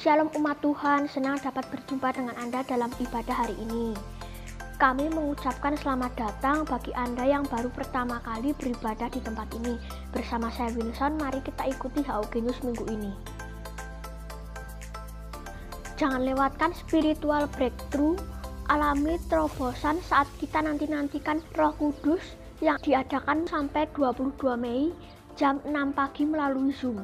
Shalom umat Tuhan, senang dapat berjumpa dengan Anda dalam ibadah hari ini. Kami mengucapkan selamat datang bagi Anda yang baru pertama kali beribadah di tempat ini. Bersama saya Wilson, mari kita ikuti HOG News minggu ini. Jangan lewatkan spiritual breakthrough, alami terobosan saat kita nanti-nantikan Roh Kudus yang diadakan sampai 22 Mei jam 6 pagi melalui Zoom.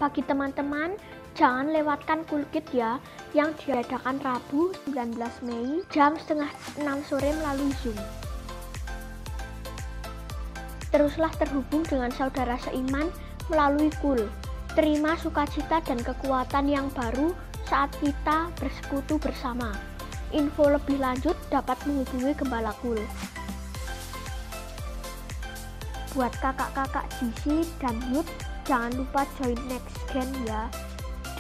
Bagi teman-teman, jangan lewatkan Kulkit ya, yang diadakan Rabu 19 Mei jam setengah 6 sore melalui Zoom. Teruslah terhubung dengan saudara seiman melalui KUL. Terima sukacita dan kekuatan yang baru saat kita bersekutu bersama. Info lebih lanjut dapat menghubungi Gembala KUL. Buat kakak-kakak GC dan Youth, jangan lupa join Next Gen ya,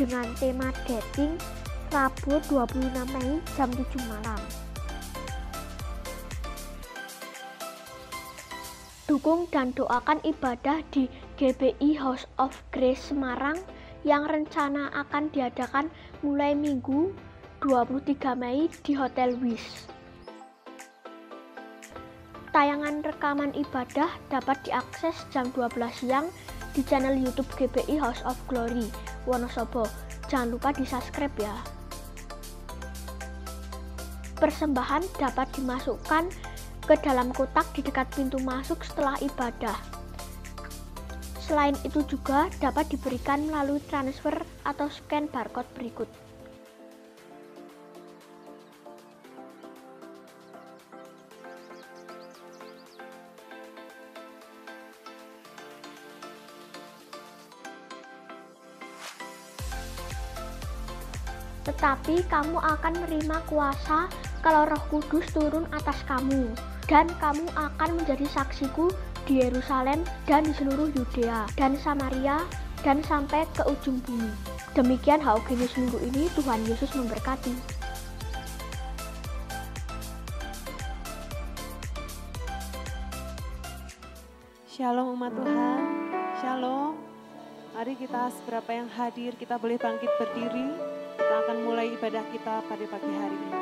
dengan tema dating Rabu 26 Mei jam 7 malam. Dukung dan doakan ibadah di GBI House of Grace Semarang yang rencana akan diadakan mulai Minggu 23 Mei di Hotel Wish. Tayangan rekaman ibadah dapat diakses jam 12 siang di channel YouTube GBI House of Glory Wonosobo. Jangan lupa di-subscribe ya. Persembahan dapat dimasukkan ke dalam kotak di dekat pintu masuk setelah ibadah. Selain itu juga dapat diberikan melalui transfer atau scan barcode berikut. Tetapi kamu akan menerima kuasa kalau Roh Kudus turun atas kamu, dan kamu akan menjadi saksiku di Yerusalem dan di seluruh Yudea dan Samaria dan sampai ke ujung bumi. Demikian HOG News minggu ini. Tuhan Yesus memberkati. Shalom umat Tuhan, Shalom. Mari kita seberapa yang hadir, kita boleh bangkit berdiri. Kita akan mulai ibadah kita pada pagi hari ini.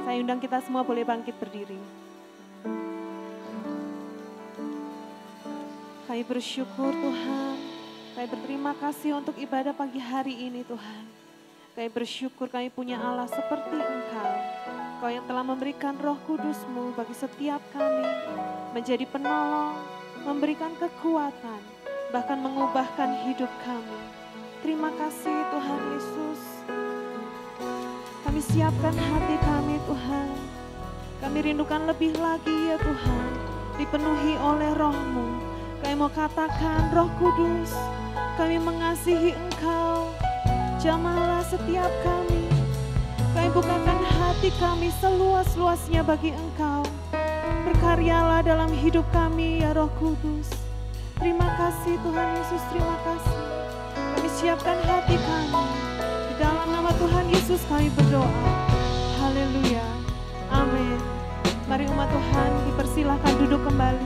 Saya undang kita semua boleh bangkit berdiri. Kami bersyukur Tuhan, kami berterima kasih untuk ibadah pagi hari ini Tuhan. Kami bersyukur kami punya Allah seperti Engkau. Engkau yang telah memberikan Roh Kudus-Mu bagi setiap kami, menjadi penolong, memberikan kekuatan, bahkan mengubahkan hidup kami. Terima kasih Tuhan Yesus. Kami siapkan hati kami Tuhan. Kami rindukan lebih lagi ya Tuhan, dipenuhi oleh Roh-Mu. Kami mau katakan Roh Kudus, kami mengasihi Engkau. Jamahlah setiap kami. Kami bukakan hati kami seluas-luasnya bagi Engkau. Berkaryalah dalam hidup kami ya Roh Kudus. Terima kasih Tuhan Yesus, terima kasih. Kami siapkan hati kami. Di dalam nama Tuhan Yesus kami berdoa. Haleluya. Amin. Mari umat Tuhan dipersilahkan duduk kembali.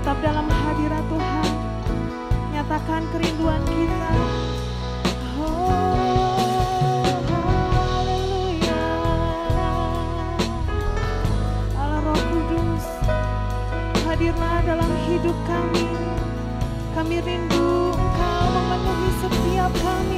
Tetap dalam hadirat Tuhan. Nyatakan kerinduan kita. Haleluya. Allah Roh Kudus, hadirlah dalam hidup kami. Kami rindu Engkau memenuhi setiap kami.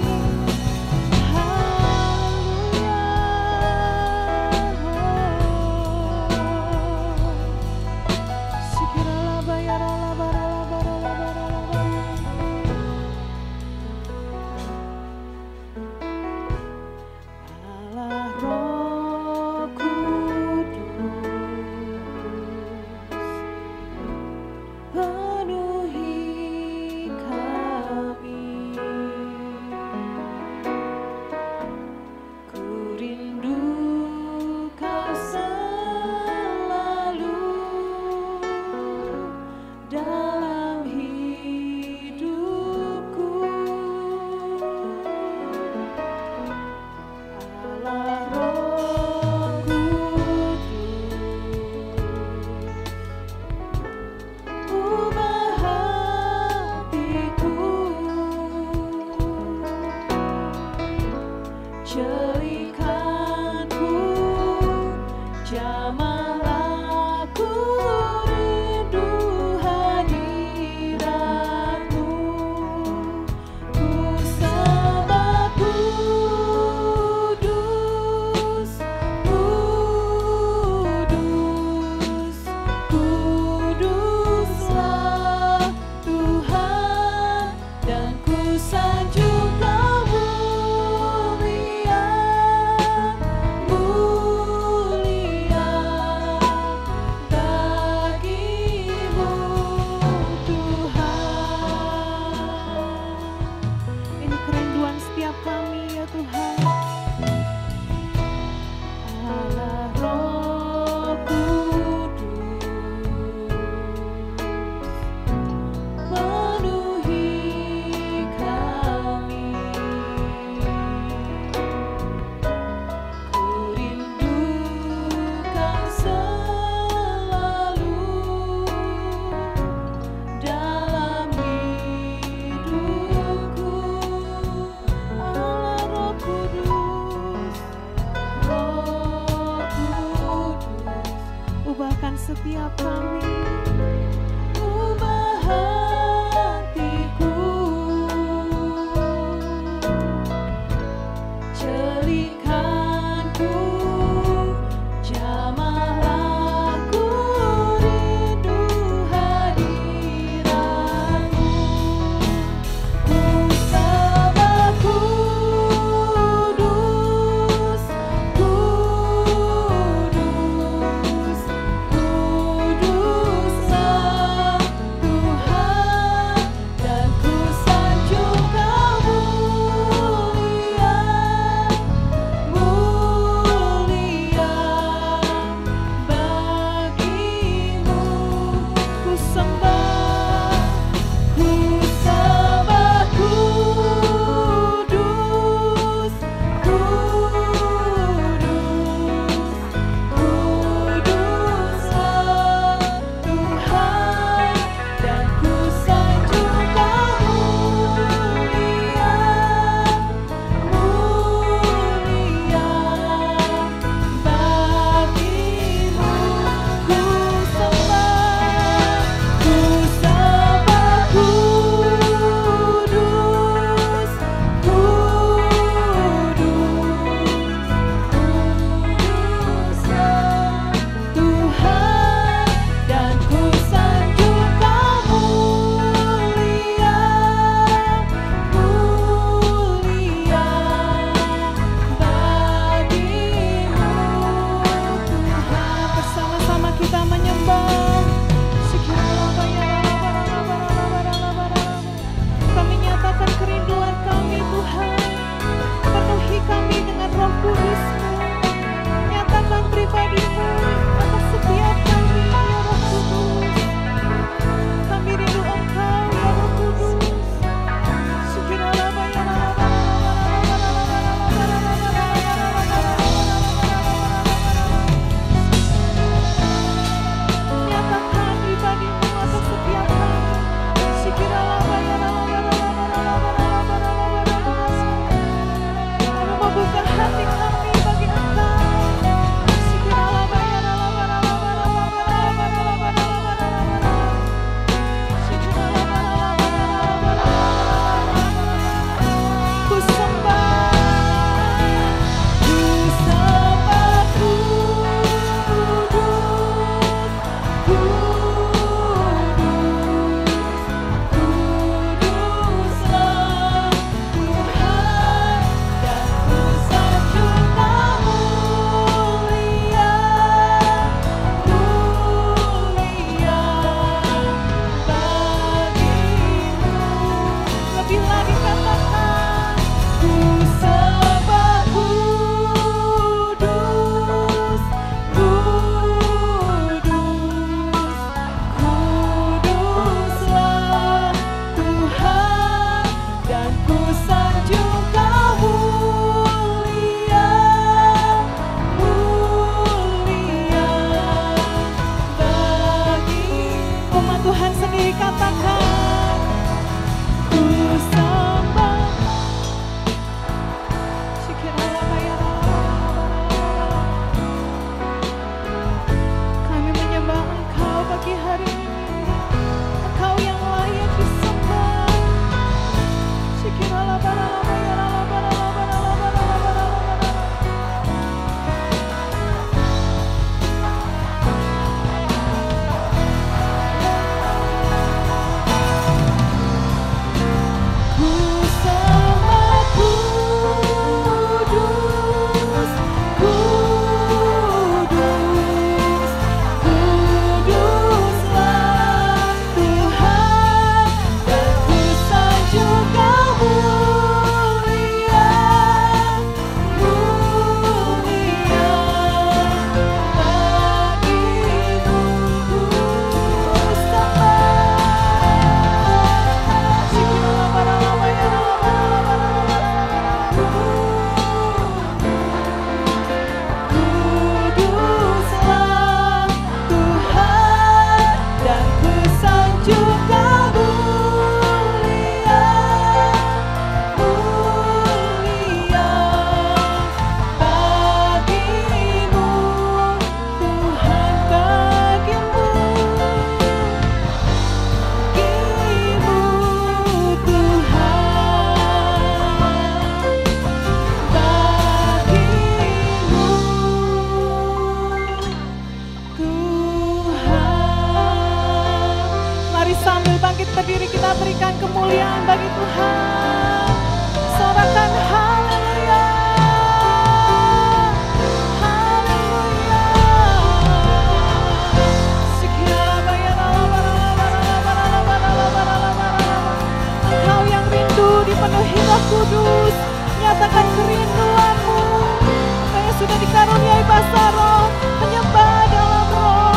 kuasa roh, menyembah dalam roh,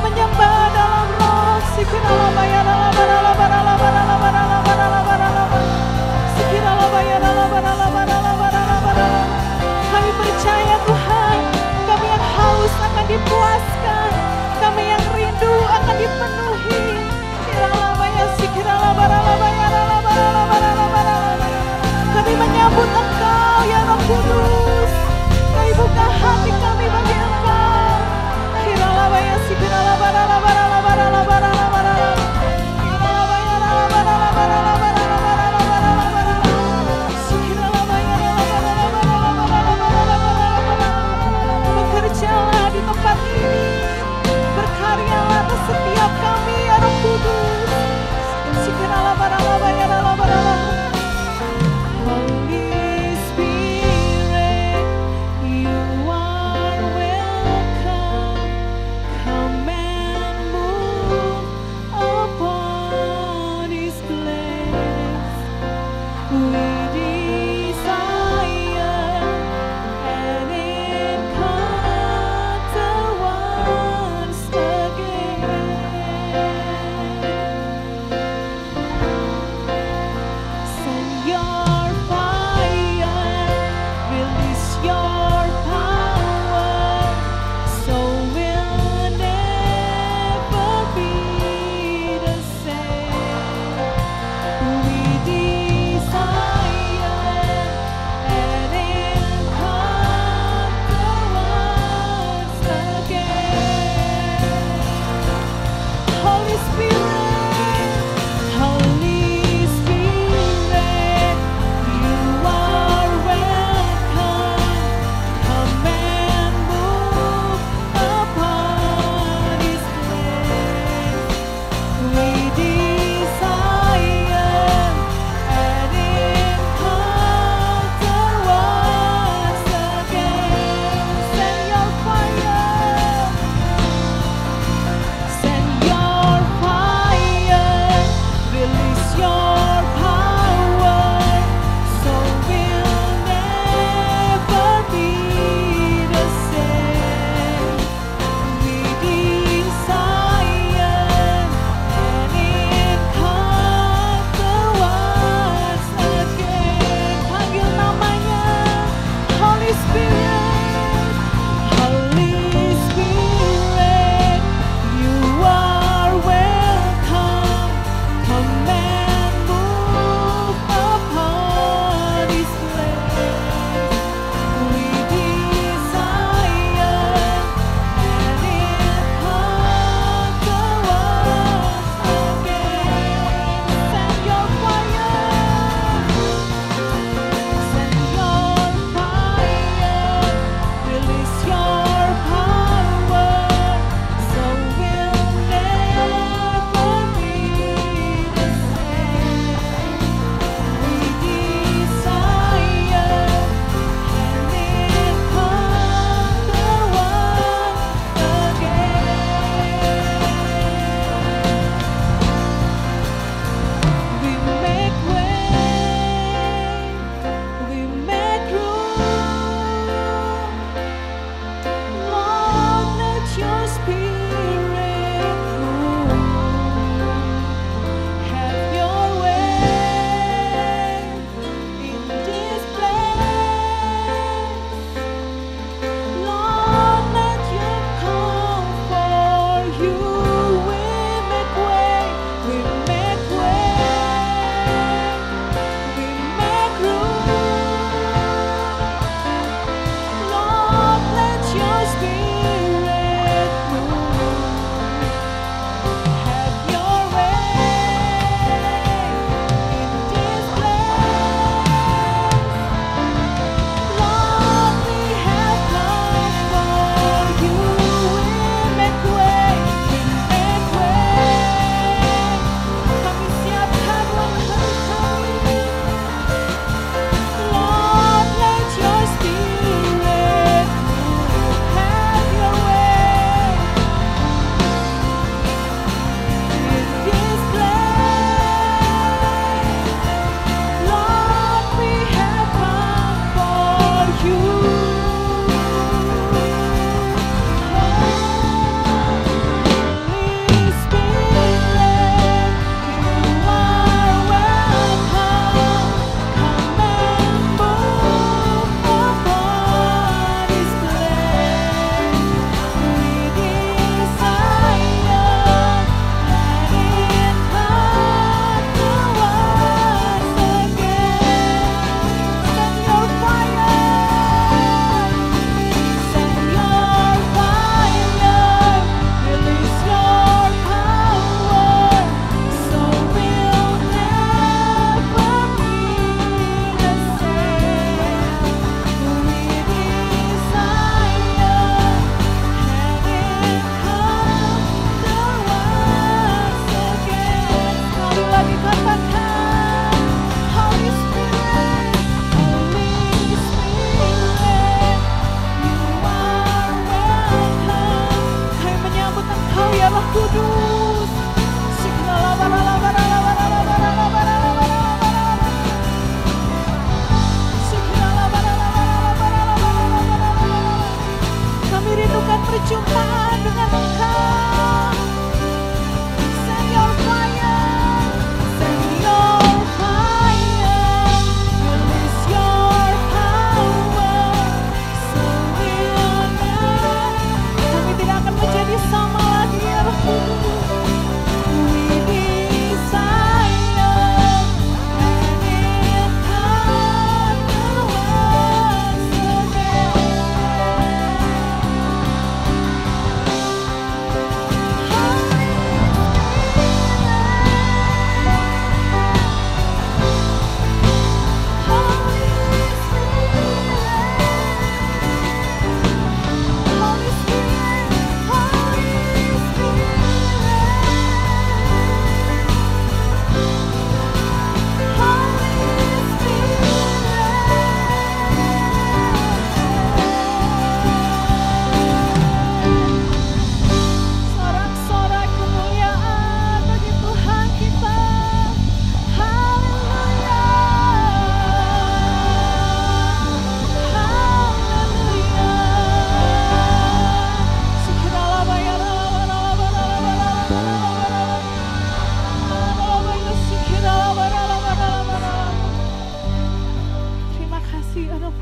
menyembah dalam roh. Kami percaya Tuhan, kami yang haus akan dipuaskan, kami yang rindu akan dipenuhi. Kami menyambut Engkau ya Roh Kudus. Kami buka hati kami bagi Engkau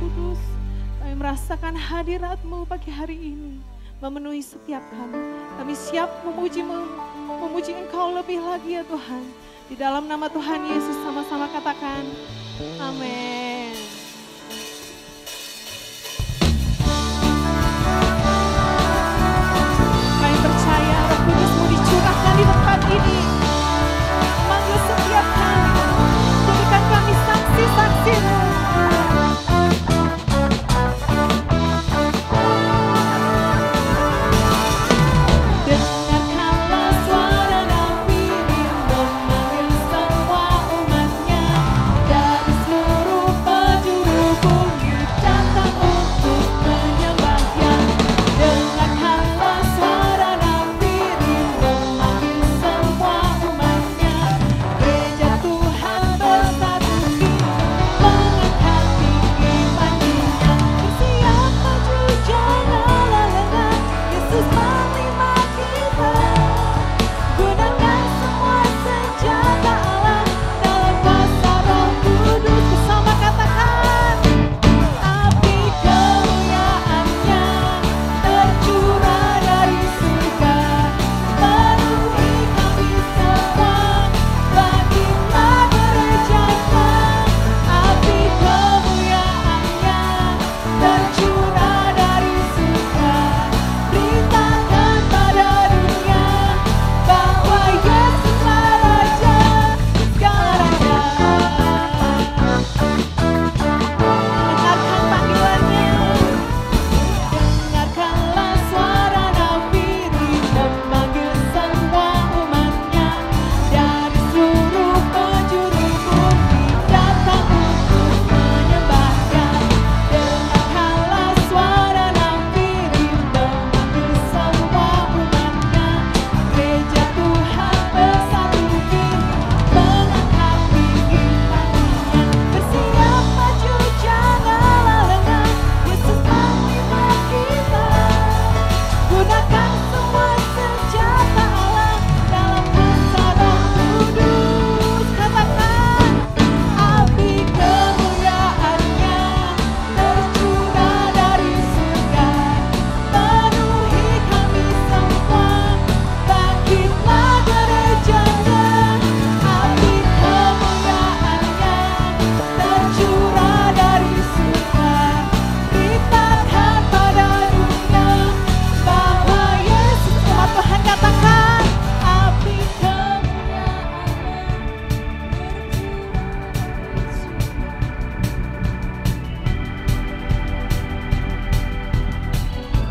Kudus. Kami merasakan hadirat-Mu pagi hari ini memenuhi setiap kami. Kami siap memuji Engkau lebih lagi ya Tuhan. Di dalam nama Tuhan Yesus sama-sama katakan amin. Kami percaya Roh Kudus-Mu dicurahkan di tempat ini. Manggil setiap kami. Jadikan kami saksi-saksi-Mu.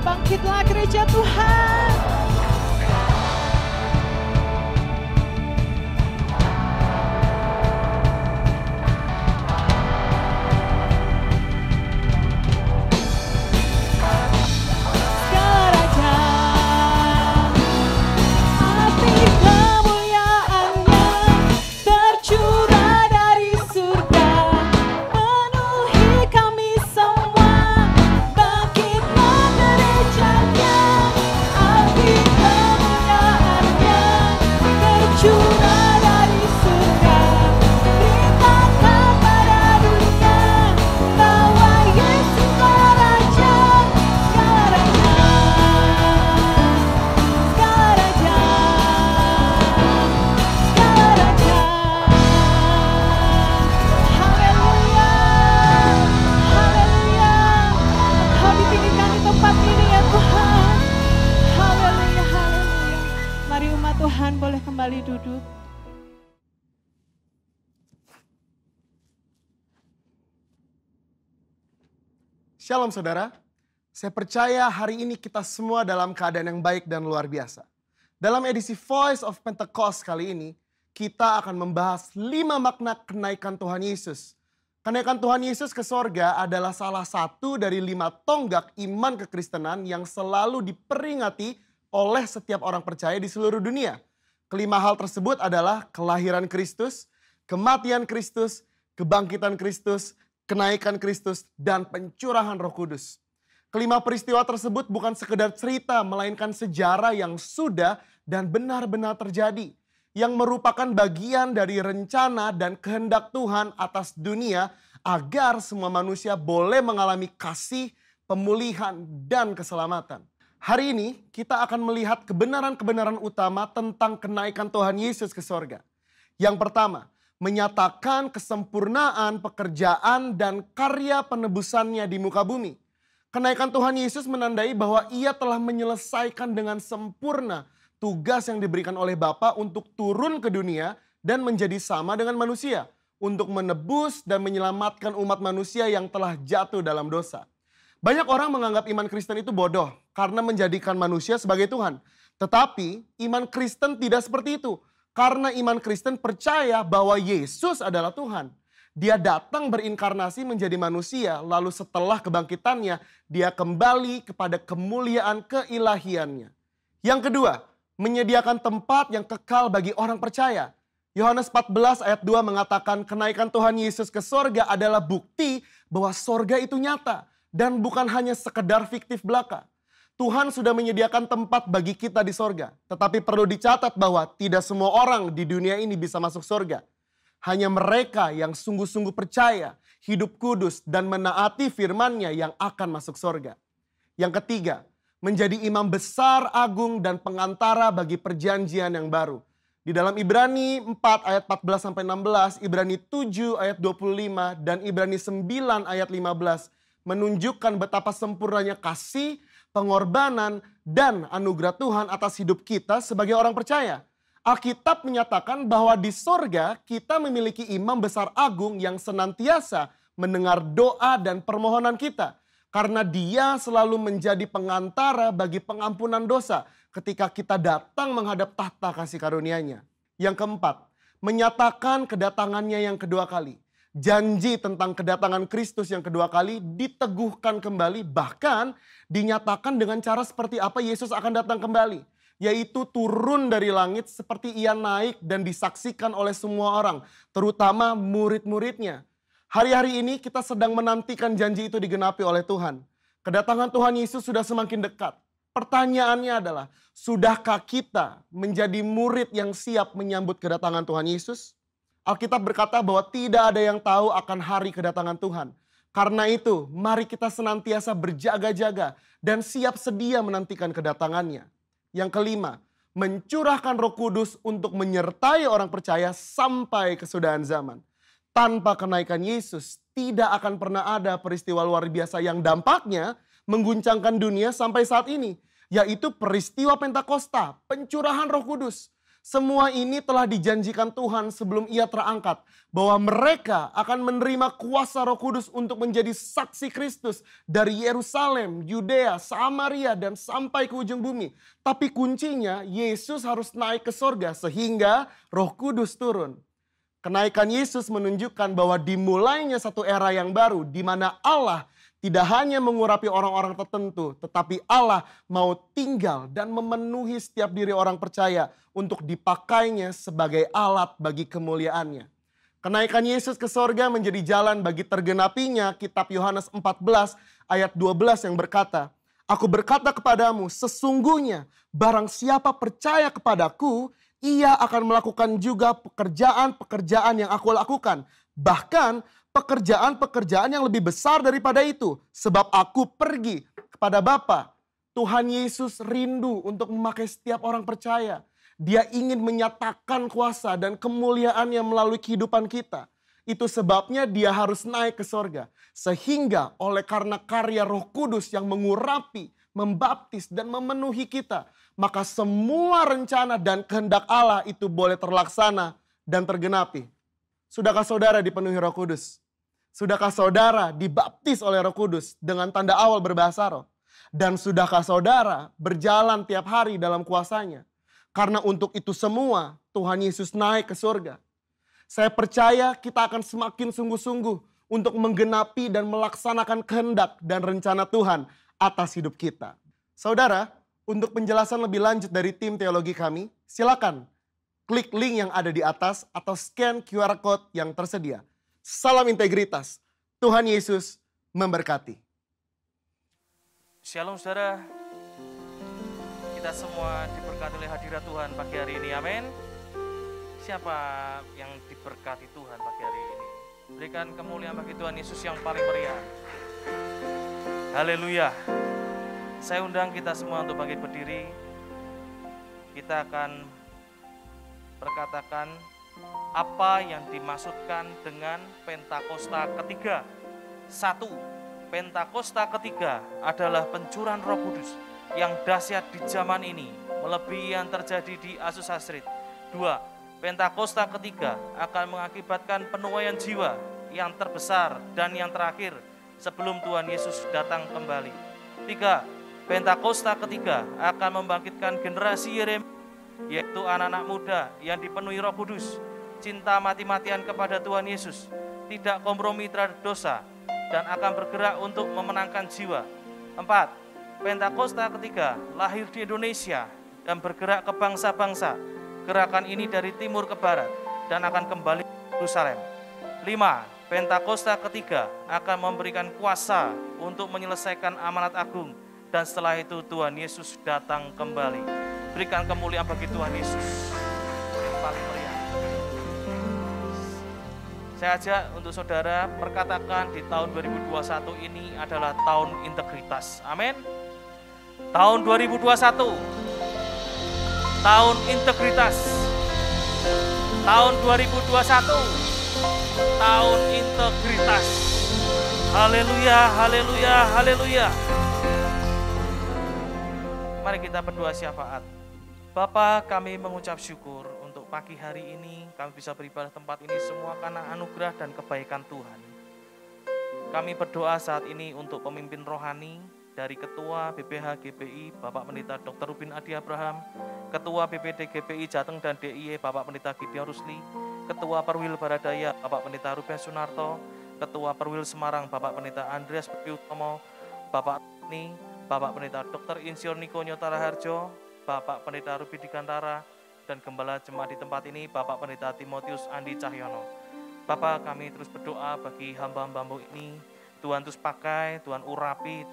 Bangkitlah gereja Tuhan. Tuhan boleh kembali duduk. Shalom saudara, saya percaya hari ini kita semua dalam keadaan yang baik dan luar biasa. Dalam edisi Voice of Pentecost kali ini, kita akan membahas 5 makna kenaikan Tuhan Yesus. Kenaikan Tuhan Yesus ke sorga adalah salah satu dari 5 tonggak iman kekristenan yang selalu diperingati oleh setiap orang percaya di seluruh dunia. Kelima hal tersebut adalah kelahiran Kristus, kematian Kristus, kebangkitan Kristus, kenaikan Kristus, dan pencurahan Roh Kudus. Kelima peristiwa tersebut bukan sekedar cerita, melainkan sejarah yang sudah dan benar-benar terjadi, yang merupakan bagian dari rencana dan kehendak Tuhan atas dunia agar semua manusia boleh mengalami kasih, pemulihan, dan keselamatan. Hari ini kita akan melihat kebenaran-kebenaran utama tentang kenaikan Tuhan Yesus ke sorga. Yang pertama, menyatakan kesempurnaan pekerjaan dan karya penebusannya di muka bumi. Kenaikan Tuhan Yesus menandai bahwa ia telah menyelesaikan dengan sempurna tugas yang diberikan oleh Bapa untuk turun ke dunia dan menjadi sama dengan manusia, untuk menebus dan menyelamatkan umat manusia yang telah jatuh dalam dosa. Banyak orang menganggap iman Kristen itu bodoh karena menjadikan manusia sebagai Tuhan. Tetapi iman Kristen tidak seperti itu, karena iman Kristen percaya bahwa Yesus adalah Tuhan. Dia datang berinkarnasi menjadi manusia, lalu setelah kebangkitannya, dia kembali kepada kemuliaan keilahiannya. Yang kedua, menyediakan tempat yang kekal bagi orang percaya. Yohanes 14 ayat 2 mengatakan kenaikan Tuhan Yesus ke sorga adalah bukti bahwa sorga itu nyata dan bukan hanya sekedar fiktif belaka. Tuhan sudah menyediakan tempat bagi kita di sorga, tetapi perlu dicatat bahwa tidak semua orang di dunia ini bisa masuk sorga. Hanya mereka yang sungguh-sungguh percaya, hidup kudus, dan menaati firman-Nya yang akan masuk sorga. Yang ketiga, menjadi imam besar, agung, dan pengantara bagi perjanjian yang baru. Di dalam Ibrani 4 ayat 14-16, Ibrani 7 ayat 25, dan Ibrani 9 ayat 15 menunjukkan betapa sempurnanya kasih, pengorbanan, dan anugerah Tuhan atas hidup kita sebagai orang percaya. Alkitab menyatakan bahwa di sorga kita memiliki imam besar agung yang senantiasa mendengar doa dan permohonan kita. Karena dia selalu menjadi pengantara bagi pengampunan dosa ketika kita datang menghadap tahta kasih karunia-Nya. Yang keempat, menyatakan kedatangannya yang kedua kali. Janji tentang kedatangan Kristus yang kedua kali diteguhkan kembali, bahkan dinyatakan dengan cara seperti apa Yesus akan datang kembali. Yaitu turun dari langit seperti ia naik dan disaksikan oleh semua orang, terutama murid-muridnya. Hari-hari ini kita sedang menantikan janji itu digenapi oleh Tuhan. Kedatangan Tuhan Yesus sudah semakin dekat. Pertanyaannya adalah, sudahkah kita menjadi murid yang siap menyambut kedatangan Tuhan Yesus? Alkitab berkata bahwa tidak ada yang tahu akan hari kedatangan Tuhan. Karena itu, mari kita senantiasa berjaga-jaga dan siap sedia menantikan kedatangannya. Yang kelima, mencurahkan Roh Kudus untuk menyertai orang percaya sampai kesudahan zaman. Tanpa kenaikan Yesus, tidak akan pernah ada peristiwa luar biasa yang dampaknya mengguncangkan dunia sampai saat ini. Yaitu peristiwa Pentakosta, pencurahan Roh Kudus. Semua ini telah dijanjikan Tuhan sebelum ia terangkat. Bahwa mereka akan menerima kuasa Roh Kudus untuk menjadi saksi Kristus dari Yerusalem, Yudea, Samaria, dan sampai ke ujung bumi. Tapi kuncinya Yesus harus naik ke sorga sehingga Roh Kudus turun. Kenaikan Yesus menunjukkan bahwa dimulainya satu era yang baru di mana Allah tidak hanya mengurapi orang-orang tertentu, tetapi Allah mau tinggal dan memenuhi setiap diri orang percaya untuk dipakainya sebagai alat bagi kemuliaannya. Kenaikan Yesus ke sorga menjadi jalan bagi tergenapinya kitab Yohanes 14 ayat 12 yang berkata, "Aku berkata kepadamu, sesungguhnya barang siapa percaya kepadaku, ia akan melakukan juga pekerjaan-pekerjaan yang aku lakukan. Bahkan pekerjaan-pekerjaan yang lebih besar daripada itu. Sebab aku pergi kepada Bapa." Tuhan Yesus rindu untuk memakai setiap orang percaya. Dia ingin menyatakan kuasa dan kemuliaannya melalui kehidupan kita. Itu sebabnya dia harus naik ke sorga. Sehingga oleh karena karya Roh Kudus yang mengurapi, membaptis dan memenuhi kita, maka semua rencana dan kehendak Allah itu boleh terlaksana dan tergenapi. Sudahkah saudara dipenuhi Roh Kudus? Sudahkah saudara dibaptis oleh Roh Kudus dengan tanda awal berbahasa roh? Dan sudahkah saudara berjalan tiap hari dalam kuasanya? Karena untuk itu semua Tuhan Yesus naik ke surga. Saya percaya kita akan semakin sungguh-sungguh untuk menggenapi dan melaksanakan kehendak dan rencana Tuhan atas hidup kita. Saudara, untuk penjelasan lebih lanjut dari tim teologi kami, silakan klik link yang ada di atas atau scan QR Code yang tersedia. Salam integritas. Tuhan Yesus memberkati. Shalom saudara. Kita semua diberkati oleh hadirat Tuhan pagi hari ini, amin. Siapa yang diberkati Tuhan pagi hari ini? Berikan kemuliaan bagi Tuhan Yesus yang paling meriah. Haleluya. Saya undang kita semua untuk bangkit berdiri. Kita akan berkatakan apa yang dimaksudkan dengan Pentakosta ketiga. 1. Pentakosta ketiga adalah pencurahan Roh Kudus yang dahsyat di zaman ini, melebihi yang terjadi di Azusa Street. 2. Pentakosta ketiga akan mengakibatkan penuaian jiwa yang terbesar dan yang terakhir sebelum Tuhan Yesus datang kembali. 3. Pentakosta ketiga akan membangkitkan generasi Yeremia, yaitu anak-anak muda yang dipenuhi Roh Kudus, cinta mati-matian kepada Tuhan Yesus, tidak kompromi terhadap dosa, dan akan bergerak untuk memenangkan jiwa. 4. Pentakosta ketiga lahir di Indonesia dan bergerak ke bangsa-bangsa. Gerakan ini dari timur ke barat dan akan kembali ke Yerusalem. 5. Pentakosta ketiga akan memberikan kuasa untuk menyelesaikan amanat agung, dan setelah itu Tuhan Yesus datang kembali. Berikan kemuliaan bagi Tuhan Yesus yang paling meriah. Saya ajak untuk saudara perkatakan di tahun 2021 ini adalah tahun integritas. Amin. Tahun 2021, tahun integritas. Tahun 2021, tahun integritas. Haleluya, haleluya, haleluya. Mari kita berdoa syafaat. Bapa, kami mengucap syukur untuk pagi hari ini kami bisa beribadah tempat ini semua karena anugerah dan kebaikan Tuhan. Kami berdoa saat ini untuk pemimpin rohani dari Ketua BPH GPI Bapak Pendeta Dr. Rubin Adi Abraham, Ketua BPD GPI Jateng dan DIY Bapak Pendeta Gideon Rusli, Ketua Perwil Baradaya Bapak Pendeta Ruben Sunarto, Ketua Perwil Semarang Bapak Pendeta Andreas Budi Utomo, Bapak Tni, Bapak Pendeta Dr. Insinyur Niko Nyotara Harjo, Bapak Pendeta Ruby Digantara, dan Gembala Jemaat di tempat ini Bapak Pendeta Timotius Andi Cahyono. Bapak, kami terus berdoa bagi hamba-hambamu ini, Tuhan terus pakai, Tuhan urapi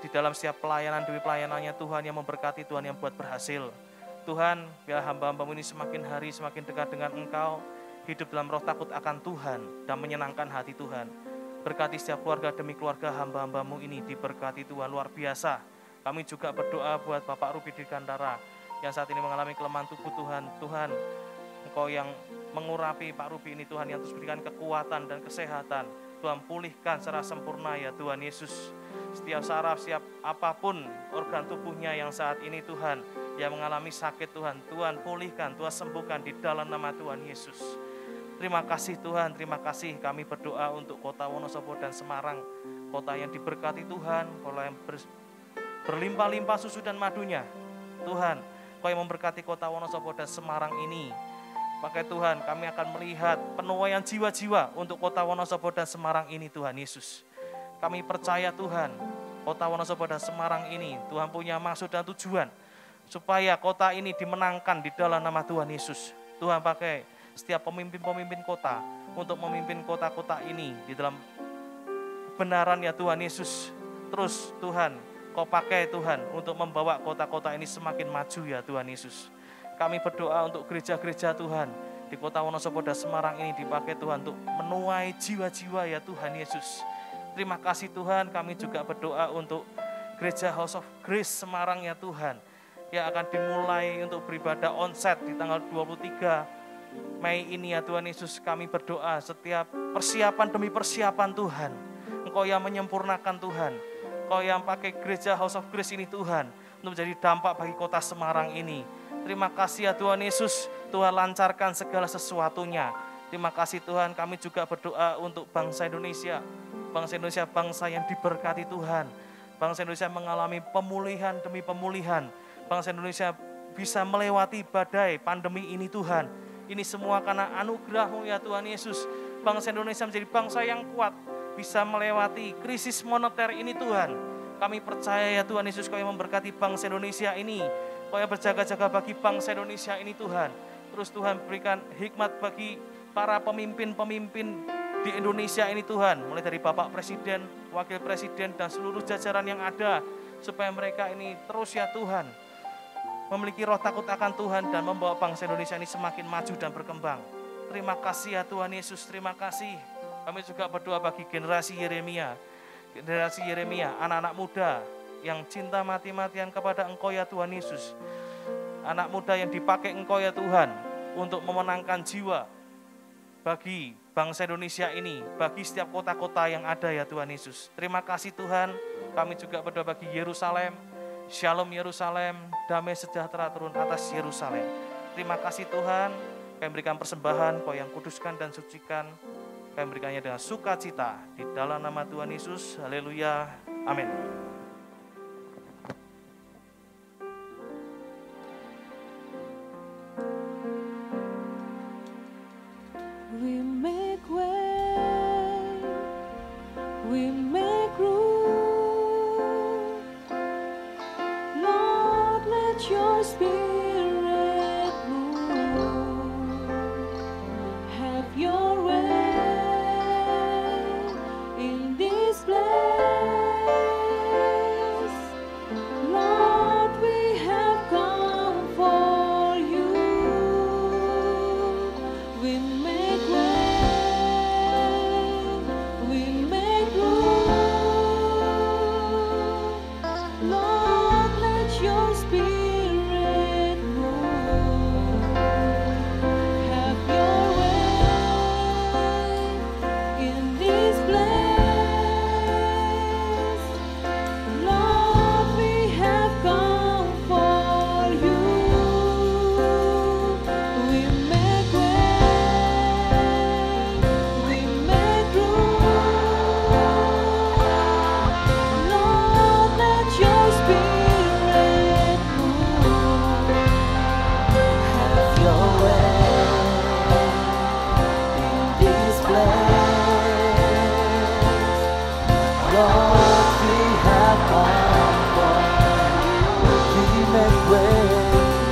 di dalam setiap pelayanan demi pelayanannya, Tuhan yang memberkati, Tuhan yang buat berhasil. Tuhan, biar hamba-hambamu ini semakin hari semakin dekat dengan Engkau, hidup dalam roh takut akan Tuhan dan menyenangkan hati Tuhan. Berkati setiap keluarga demi keluarga hamba-hambamu ini, diberkati Tuhan luar biasa. Kami juga berdoa buat Bapak Ruby Digantara yang saat ini mengalami kelemahan tubuh Tuhan. Tuhan, Engkau yang mengurapi Pak Ruby ini Tuhan, yang terus berikan kekuatan dan kesehatan. Tuhan pulihkan secara sempurna ya Tuhan Yesus. Setiap saraf, setiap apapun organ tubuhnya yang saat ini Tuhan, yang mengalami sakit Tuhan, Tuhan pulihkan, Tuhan sembuhkan di dalam nama Tuhan Yesus. Terima kasih Tuhan, terima kasih. Kami berdoa untuk kota Wonosobo dan Semarang, kota yang diberkati Tuhan, kota yang berlimpah-limpah susu dan madunya. Tuhan, Kau yang memberkati kota Wonosobo dan Semarang ini. Pakai Tuhan, kami akan melihat penuaian jiwa-jiwa untuk kota Wonosobo dan Semarang ini Tuhan Yesus. Kami percaya Tuhan, kota Wonosobo dan Semarang ini Tuhan punya maksud dan tujuan supaya kota ini dimenangkan di dalam nama Tuhan Yesus. Tuhan pakai setiap pemimpin-pemimpin kota untuk memimpin kota-kota ini di dalam kebenaran ya Tuhan Yesus. Terus Tuhan, Kau pakai Tuhan untuk membawa kota-kota ini semakin maju ya Tuhan Yesus. Kami berdoa untuk gereja-gereja Tuhan di kota Wonosobo dan Semarang ini dipakai Tuhan untuk menuai jiwa-jiwa ya Tuhan Yesus. Terima kasih Tuhan, kami juga berdoa untuk gereja House of Grace Semarang ya Tuhan, yang akan dimulai untuk beribadah onsite di tanggal 23 Mei ini ya Tuhan Yesus. Kami berdoa setiap persiapan demi persiapan Tuhan, Engkau yang menyempurnakan Tuhan, Engkau yang pakai gereja House of Grace ini Tuhan untuk menjadi dampak bagi kota Semarang ini. Terima kasih ya Tuhan Yesus, Tuhan lancarkan segala sesuatunya. Terima kasih Tuhan, kami juga berdoa untuk bangsa Indonesia. Bangsa Indonesia bangsa yang diberkati Tuhan. Bangsa Indonesia mengalami pemulihan demi pemulihan. Bangsa Indonesia bisa melewati badai pandemi ini Tuhan. Ini semua karena anugerah-Mu ya Tuhan Yesus. Bangsa Indonesia menjadi bangsa yang kuat, bisa melewati krisis moneter ini Tuhan. Kami percaya ya Tuhan Yesus, Kau yang memberkati bangsa Indonesia ini. Kau yang berjaga-jaga bagi bangsa Indonesia ini Tuhan. Terus Tuhan berikan hikmat bagi para pemimpin-pemimpin di Indonesia ini Tuhan. Mulai dari Bapak Presiden, Wakil Presiden, dan seluruh jajaran yang ada. Supaya mereka ini terus ya Tuhan memiliki roh takut akan Tuhan dan membawa bangsa Indonesia ini semakin maju dan berkembang. Terima kasih ya Tuhan Yesus, terima kasih. Kami juga berdoa bagi generasi Yeremia, anak-anak muda yang cinta mati-matian kepada Engkau ya Tuhan Yesus. Anak muda yang dipakai Engkau ya Tuhan untuk memenangkan jiwa bagi bangsa Indonesia ini, bagi setiap kota-kota yang ada ya Tuhan Yesus. Terima kasih Tuhan, kami juga berdoa bagi Yerusalem, Shalom Yerusalem, damai sejahtera turun atas Yerusalem. Terima kasih Tuhan, kami berikan persembahan Kau yang kuduskan dan sucikan, kami berikannya dengan sukacita di dalam nama Tuhan Yesus. Haleluya, amin. We make way, we make room. Lord, let your spirit move. Have your way in this place. Lord, we have come for you. We make way, we make room. Lord, let your spirit move. Have your way in this place. Lord, we have come for you. We make way, we make room. Lord, let your spirit move. Have your way in this place. Lord, we have come for you. We make way,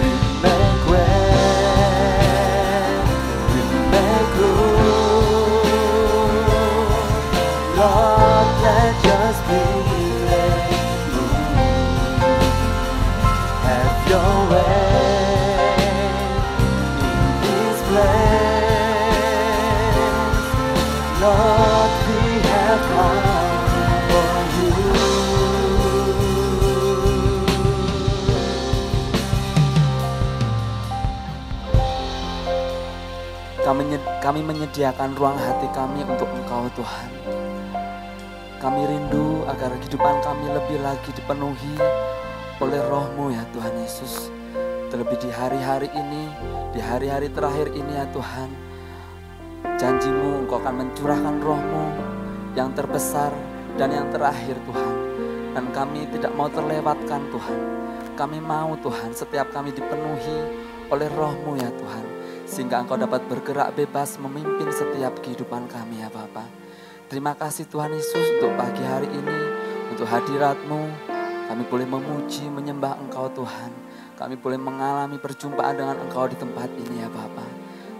we make way, we make room. Lord, let your spirit move. Have your way in this place. Lord, we have come for you. Kami menyediakan ruang hati kami untuk Engkau Tuhan. Kami rindu agar kehidupan kami lebih lagi dipenuhi oleh Roh-Mu ya Tuhan Yesus. Terlebih di hari-hari ini, di hari-hari terakhir ini ya Tuhan, janji-Mu Engkau akan mencurahkan Roh-Mu yang terbesar dan yang terakhir Tuhan. Dan kami tidak mau terlewatkan Tuhan. Kami mau Tuhan setiap kami dipenuhi oleh Roh-Mu ya Tuhan, sehingga Engkau dapat bergerak bebas memimpin setiap kehidupan kami ya Bapa. Terima kasih Tuhan Yesus untuk pagi hari ini, untuk hadirat-Mu. Kami boleh memuji, menyembah Engkau Tuhan. Kami boleh mengalami perjumpaan dengan Engkau di tempat ini ya Bapa.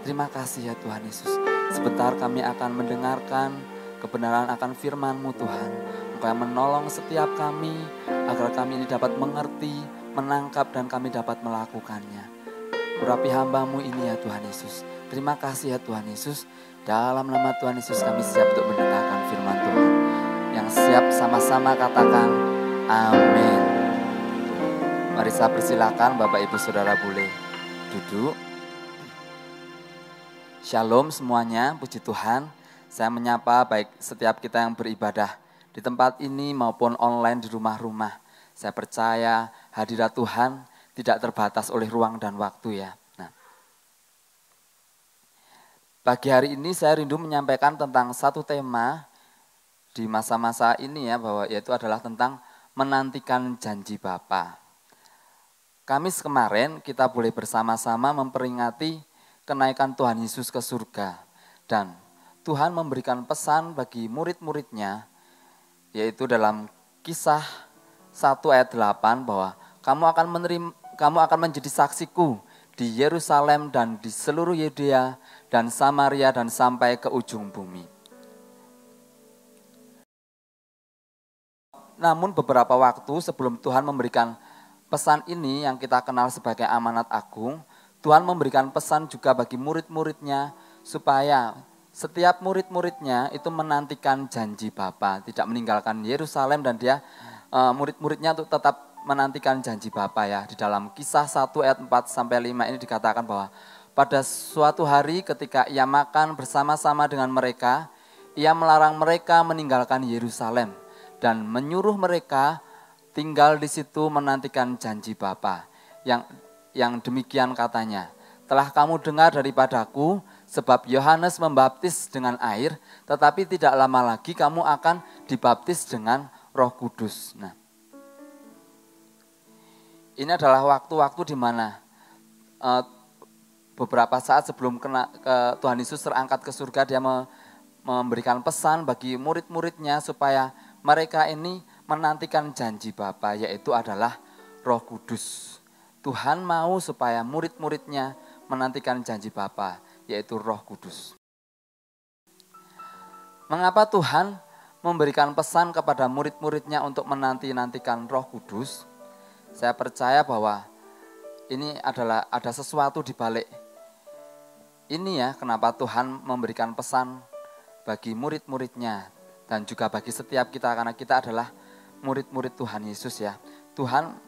Terima kasih ya Tuhan Yesus. Sebentar kami akan mendengarkan kebenaran akan firman-Mu Tuhan. Engkau yang menolong setiap kami agar kami ini dapat mengerti, menangkap dan kami dapat melakukannya. Urapi hamba-Mu ini ya Tuhan Yesus. Terima kasih ya Tuhan Yesus. Dalam nama Tuhan Yesus kami siap untuk mendengarkan firman Tuhan. Yang siap sama-sama katakan amin. Mari saya persilakan Bapak Ibu Saudara boleh duduk. Shalom semuanya, puji Tuhan. Saya menyapa baik setiap kita yang beribadah di tempat ini maupun online di rumah-rumah. Saya percaya hadirat Tuhan tidak terbatas oleh ruang dan waktu ya. Nah, pagi hari ini saya rindu menyampaikan tentang satu tema di masa-masa ini ya, bahwa yaitu adalah tentang menantikan janji Bapa. Kamis kemarin kita boleh bersama-sama memperingati kenaikan Tuhan Yesus ke surga. Dan Tuhan memberikan pesan bagi murid-muridnya, yaitu dalam Kisah 1 ayat 8 bahwa kamu akan menjadi saksiku di Yerusalem dan di seluruh Yudea dan Samaria dan sampai ke ujung bumi. Namun beberapa waktu sebelum Tuhan memberikan pesan ini yang kita kenal sebagai amanat agung, Tuhan memberikan pesan juga bagi murid-muridnya supaya setiap murid-muridnya itu menantikan janji Bapa, tidak meninggalkan Yerusalem, dan dia murid-muridnya untuk tetap menantikan janji Bapa ya. Di dalam Kisah 1 ayat 4 sampai 5 ini dikatakan bahwa pada suatu hari ketika ia makan bersama-sama dengan mereka, ia melarang mereka meninggalkan Yerusalem dan menyuruh mereka tinggal di situ menantikan janji Bapa. Yang demikian katanya, telah kamu dengar daripadaku, sebab Yohanes membaptis dengan air, tetapi tidak lama lagi kamu akan dibaptis dengan Roh Kudus. Nah, ini adalah waktu-waktu di mana beberapa saat sebelum Tuhan Yesus terangkat ke surga, dia memberikan pesan bagi murid-muridnya supaya mereka ini menantikan janji Bapa, yaitu adalah Roh Kudus. Tuhan mau supaya murid-muridnya menantikan janji Bapa, yaitu Roh Kudus. Mengapa Tuhan memberikan pesan kepada murid-muridnya untuk menanti-nantikan Roh Kudus? Saya percaya bahwa ini ada sesuatu di balik ini ya, kenapa Tuhan memberikan pesan bagi murid-muridnya dan juga bagi setiap kita, karena kita adalah murid-murid Tuhan Yesus ya. Tuhan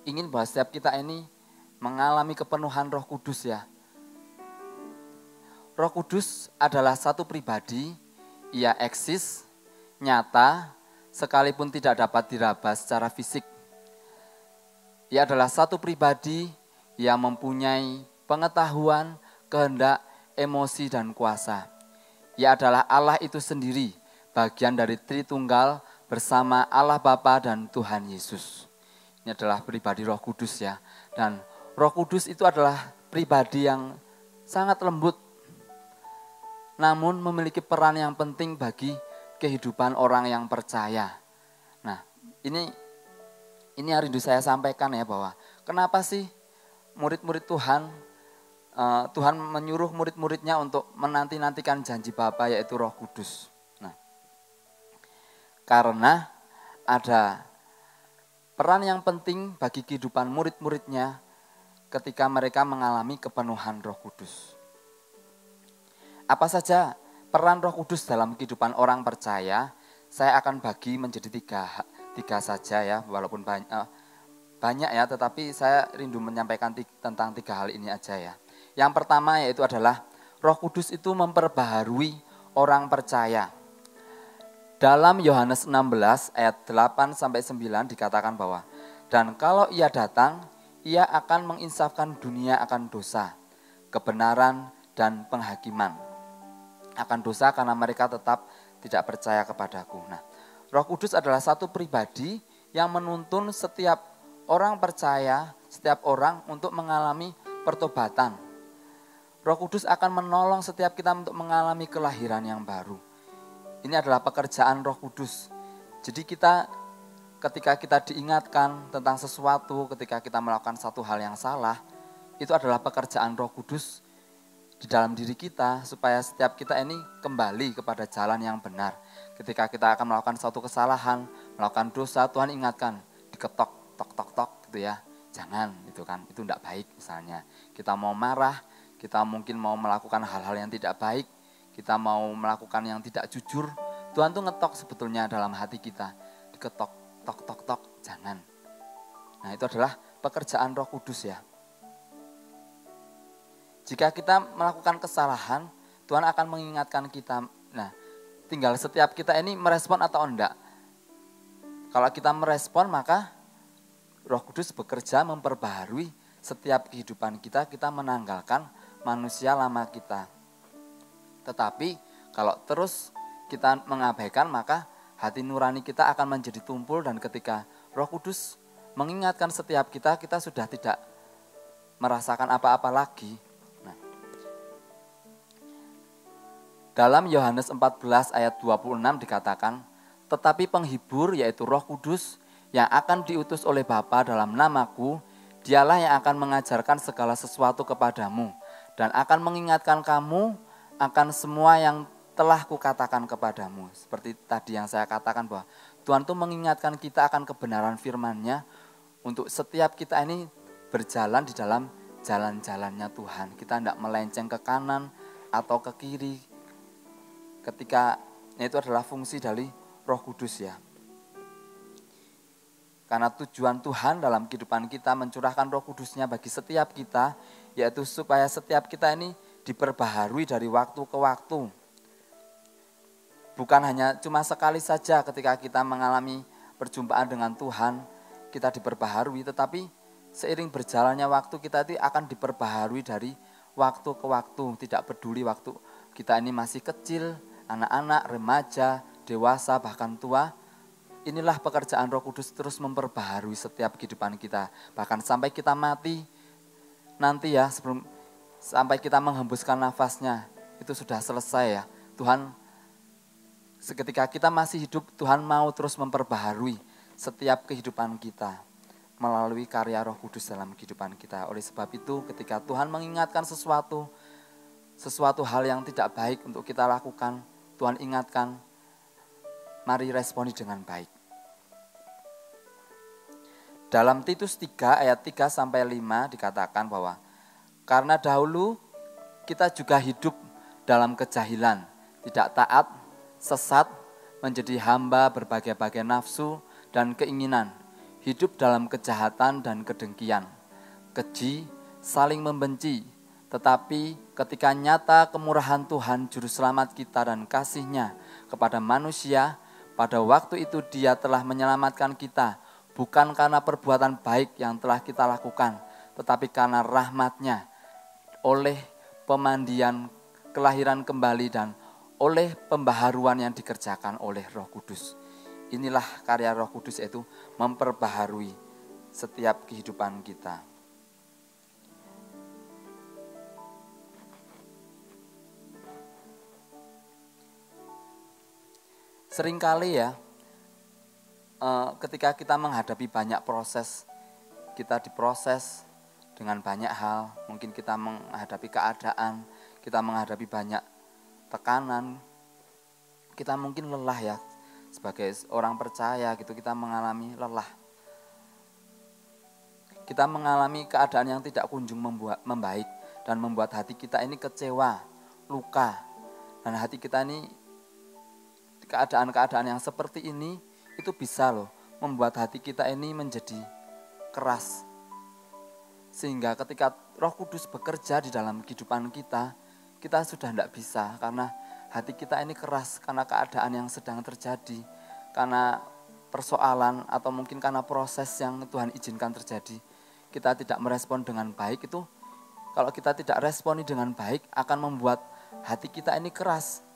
ingin bahwa setiap kita ini mengalami kepenuhan Roh Kudus ya. Roh Kudus adalah satu pribadi, ia eksis, nyata, sekalipun tidak dapat diraba secara fisik. Ia adalah satu pribadi yang mempunyai pengetahuan, kehendak, emosi, dan kuasa. Ia adalah Allah itu sendiri, bagian dari Tritunggal bersama Allah Bapa dan Tuhan Yesus. Ini adalah pribadi Roh Kudus ya. Dan Roh Kudus itu adalah pribadi yang sangat lembut, namun memiliki peran yang penting bagi kehidupan orang yang percaya. Nah, ini yang rindu saya sampaikan ya, bahwa kenapa sih murid-murid Tuhan menyuruh murid-muridnya untuk menanti-nantikan janji Bapa, yaitu Roh Kudus. Nah, karena ada peran yang penting bagi kehidupan murid-muridnya ketika mereka mengalami kepenuhan Roh Kudus. Apa saja peran Roh Kudus dalam kehidupan orang percaya? Saya akan bagi menjadi tiga saja ya, walaupun banyak ya, tetapi saya rindu menyampaikan tentang 3 hal ini aja ya. Yang pertama yaitu adalah Roh Kudus itu memperbaharui orang percaya. Dalam Yohanes 16 ayat 8 sampai 9 dikatakan bahwa, dan kalau ia datang, ia akan menginsafkan dunia akan dosa, kebenaran dan penghakiman. Akan dosa karena mereka tetap tidak percaya kepadaku. Nah, Roh Kudus adalah satu pribadi yang menuntun setiap orang percaya, setiap orang untuk mengalami pertobatan. Roh Kudus akan menolong setiap kita untuk mengalami kelahiran yang baru. Ini adalah pekerjaan Roh Kudus. Jadi ketika kita diingatkan tentang sesuatu, ketika kita melakukan satu hal yang salah, itu adalah pekerjaan Roh Kudus di dalam diri kita, supaya setiap kita ini kembali kepada jalan yang benar. Ketika kita akan melakukan suatu kesalahan, melakukan dosa, Tuhan ingatkan, diketok, tok gitu ya. Jangan, itu kan, itu tidak baik misalnya. Kita mau marah, kita mungkin mau melakukan hal-hal yang tidak baik, kita mau melakukan yang tidak jujur, Tuhan tuh ngetok sebetulnya dalam hati kita, diketok, tok, jangan. Nah, itu adalah pekerjaan Roh Kudus ya. Jika kita melakukan kesalahan, Tuhan akan mengingatkan kita. Nah, tinggal setiap kita ini merespon atau enggak. Kalau kita merespon, maka Roh Kudus bekerja memperbaharui setiap kehidupan kita menanggalkan manusia lama kita. Tetapi kalau terus kita mengabaikan, maka hati nurani kita akan menjadi tumpul, dan ketika Roh Kudus mengingatkan setiap kita sudah tidak merasakan apa-apa lagi. Nah, dalam Yohanes 14 ayat 26 dikatakan, tetapi penghibur yaitu Roh Kudus yang akan diutus oleh Bapa dalam namaku, dialah yang akan mengajarkan segala sesuatu kepadamu dan akan mengingatkan kamu akan semua yang telah kukatakan kepadamu. Seperti tadi yang saya katakan bahwa Tuhan tuh mengingatkan kita akan kebenaran firman-Nya untuk setiap kita ini berjalan di dalam jalan-jalannya Tuhan. Kita tidak melenceng ke kanan atau ke kiri. Ketika itu adalah fungsi dari Roh Kudus ya. Karena tujuan Tuhan dalam kehidupan kita mencurahkan Roh Kudus-Nya bagi setiap kita, yaitu supaya setiap kita ini diperbaharui dari waktu ke waktu. Bukan hanya cuma sekali saja ketika kita mengalami perjumpaan dengan Tuhan, kita diperbaharui, tetapi seiring berjalannya waktu kita itu akan diperbaharui dari waktu ke waktu. Tidak peduli waktu kita ini masih kecil, anak-anak, remaja, dewasa, bahkan tua. Inilah pekerjaan Roh Kudus terus memperbaharui setiap kehidupan kita. Bahkan sampai kita mati nanti ya, sebelum sampai kita menghembuskan nafasnya, itu sudah selesai ya. Tuhan, seketika kita masih hidup, Tuhan mau terus memperbaharui setiap kehidupan kita melalui karya Roh Kudus dalam kehidupan kita. Oleh sebab itu, ketika Tuhan mengingatkan sesuatu hal yang tidak baik untuk kita lakukan, Tuhan ingatkan, mari responi dengan baik. Dalam Titus 3 ayat 3-5 dikatakan bahwa karena dahulu kita juga hidup dalam kejahilan, tidak taat, sesat, menjadi hamba berbagai-bagai nafsu dan keinginan, hidup dalam kejahatan dan kedengkian, keji, saling membenci. Tetapi ketika nyata kemurahan Tuhan Juru Selamat kita dan kasih-Nya kepada manusia, pada waktu itu Dia telah menyelamatkan kita, bukan karena perbuatan baik yang telah kita lakukan, tetapi karena rahmat-Nya, oleh pemandian kelahiran kembali dan oleh pembaharuan yang dikerjakan oleh Roh Kudus. Inilah karya Roh Kudus, yaitu memperbaharui setiap kehidupan kita. Seringkali ya, ketika kita menghadapi banyak proses, kita diproses dengan banyak hal, mungkin kita menghadapi keadaan, kita menghadapi banyak tekanan, kita mungkin lelah ya, sebagai orang percaya gitu, kita mengalami lelah. Kita mengalami keadaan yang tidak kunjung membaik dan membuat hati kita ini kecewa, luka. Dan hati kita ini, keadaan-keadaan yang seperti ini, itu bisa loh membuat hati kita ini menjadi keras. Sehingga ketika Roh Kudus bekerja di dalam kehidupan kita, kita sudah tidak bisa karena hati kita ini keras karena keadaan yang sedang terjadi, karena persoalan atau mungkin karena proses yang Tuhan izinkan terjadi. Kita tidak merespon dengan baik, itu kalau kita tidak responi dengan baik akan membuat hati kita ini keras.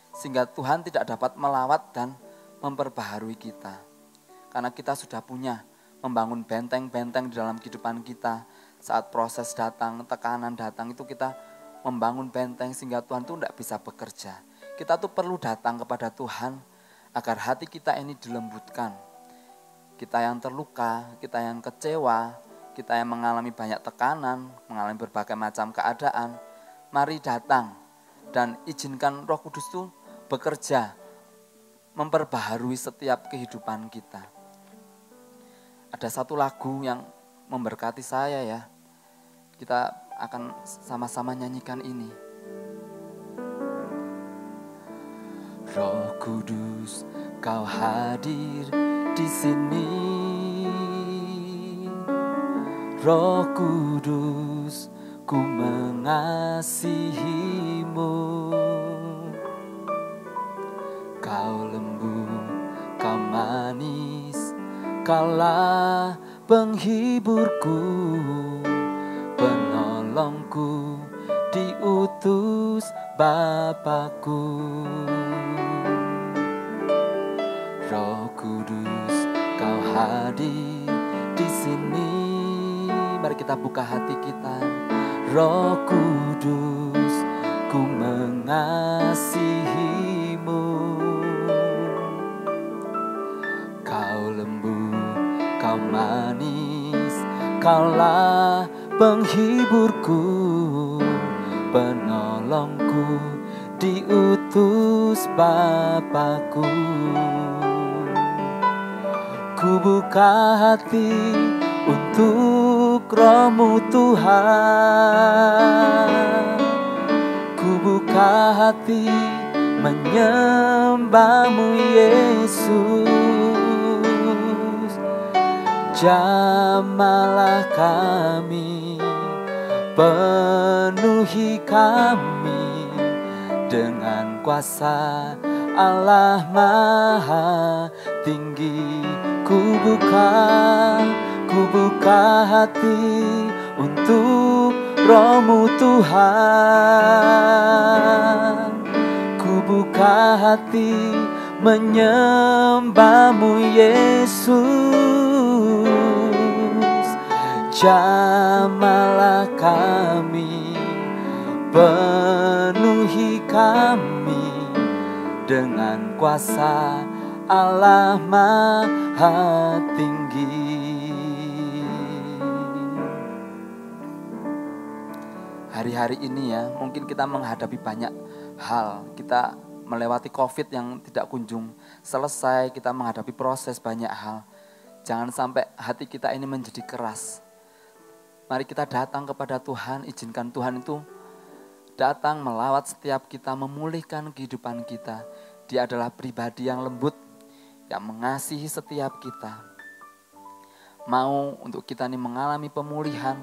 Sehingga Tuhan tidak dapat melawat dan memperbaharui kita. Karena kita sudah punya membangun benteng-benteng di dalam kehidupan kita. Saat proses datang, tekanan datang, itu kita membangun benteng sehingga Tuhan itu tidak bisa bekerja. Kita tuh perlu datang kepada Tuhan agar hati kita ini dilembutkan. Kita yang terluka, kita yang kecewa, kita yang mengalami banyak tekanan, mengalami berbagai macam keadaan, mari datang dan izinkan Roh Kudus itu bekerja, memperbaharui setiap kehidupan kita. Ada satu lagu yang memberkati saya ya. Kita akan sama-sama nyanyikan ini. Roh Kudus, Kau hadir di sini. Roh Kudus, ku mengasihi-Mu. Kau lembut, Kau manis, Kaulah penghiburku, penolongku, diutus Bapakku. Roh Kudus, Kau hadir di sini. Mari kita buka hati kita. Roh Kudus, ku mengasihi-Mu. Kau lembut, Kau manis, Kaulah penghiburku, penolongku, diutus Bapakku. Ku buka hati untuk Roh-Mu Tuhan. Ku buka hati menyembah-Mu Yesus. Jamahlah kami, penuhi kami dengan kuasa Allah Maha Tinggi. Ku buka hati untuk Roh-Mu Tuhan. Ku buka hati menyembah-Mu Yesus. Jamahlah kami, penuhi kami dengan kuasa Allah Maha Tinggi. Hari-hari ini ya, mungkin kita menghadapi banyak hal. Kita melewati COVID yang tidak kunjung selesai, kita menghadapi proses banyak hal. Jangan sampai hati kita ini menjadi keras. Mari kita datang kepada Tuhan, izinkan Tuhan itu datang melawat setiap kita, memulihkan kehidupan kita. Dia adalah pribadi yang lembut, yang mengasihi setiap kita. Mau untuk kita ini mengalami pemulihan,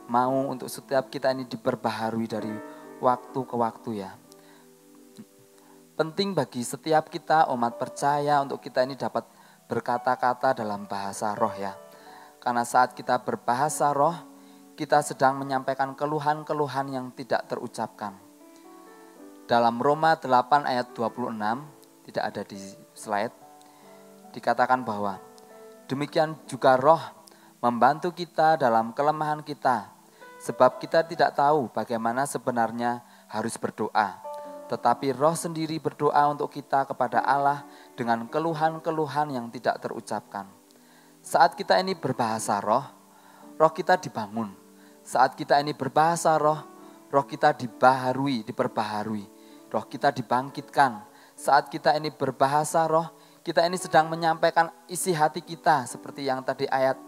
mau untuk setiap kita ini diperbaharui dari waktu ke waktu ya. Penting bagi setiap kita umat percaya untuk kita ini dapat berkata-kata dalam bahasa roh ya. Karena saat kita berbahasa roh, kita sedang menyampaikan keluhan-keluhan yang tidak terucapkan. Dalam Roma 8 ayat 26, tidak ada di slide, dikatakan bahwa demikian juga roh membantu kita dalam kelemahan kita. Sebab kita tidak tahu bagaimana sebenarnya harus berdoa. Tetapi roh sendiri berdoa untuk kita kepada Allah dengan keluhan-keluhan yang tidak terucapkan. Saat kita ini berbahasa roh, roh kita dibangun. Saat kita ini berbahasa roh, roh kita diperbaharui. Roh kita dibangkitkan. Saat kita ini berbahasa roh, kita ini sedang menyampaikan isi hati kita. Seperti yang tadi ayat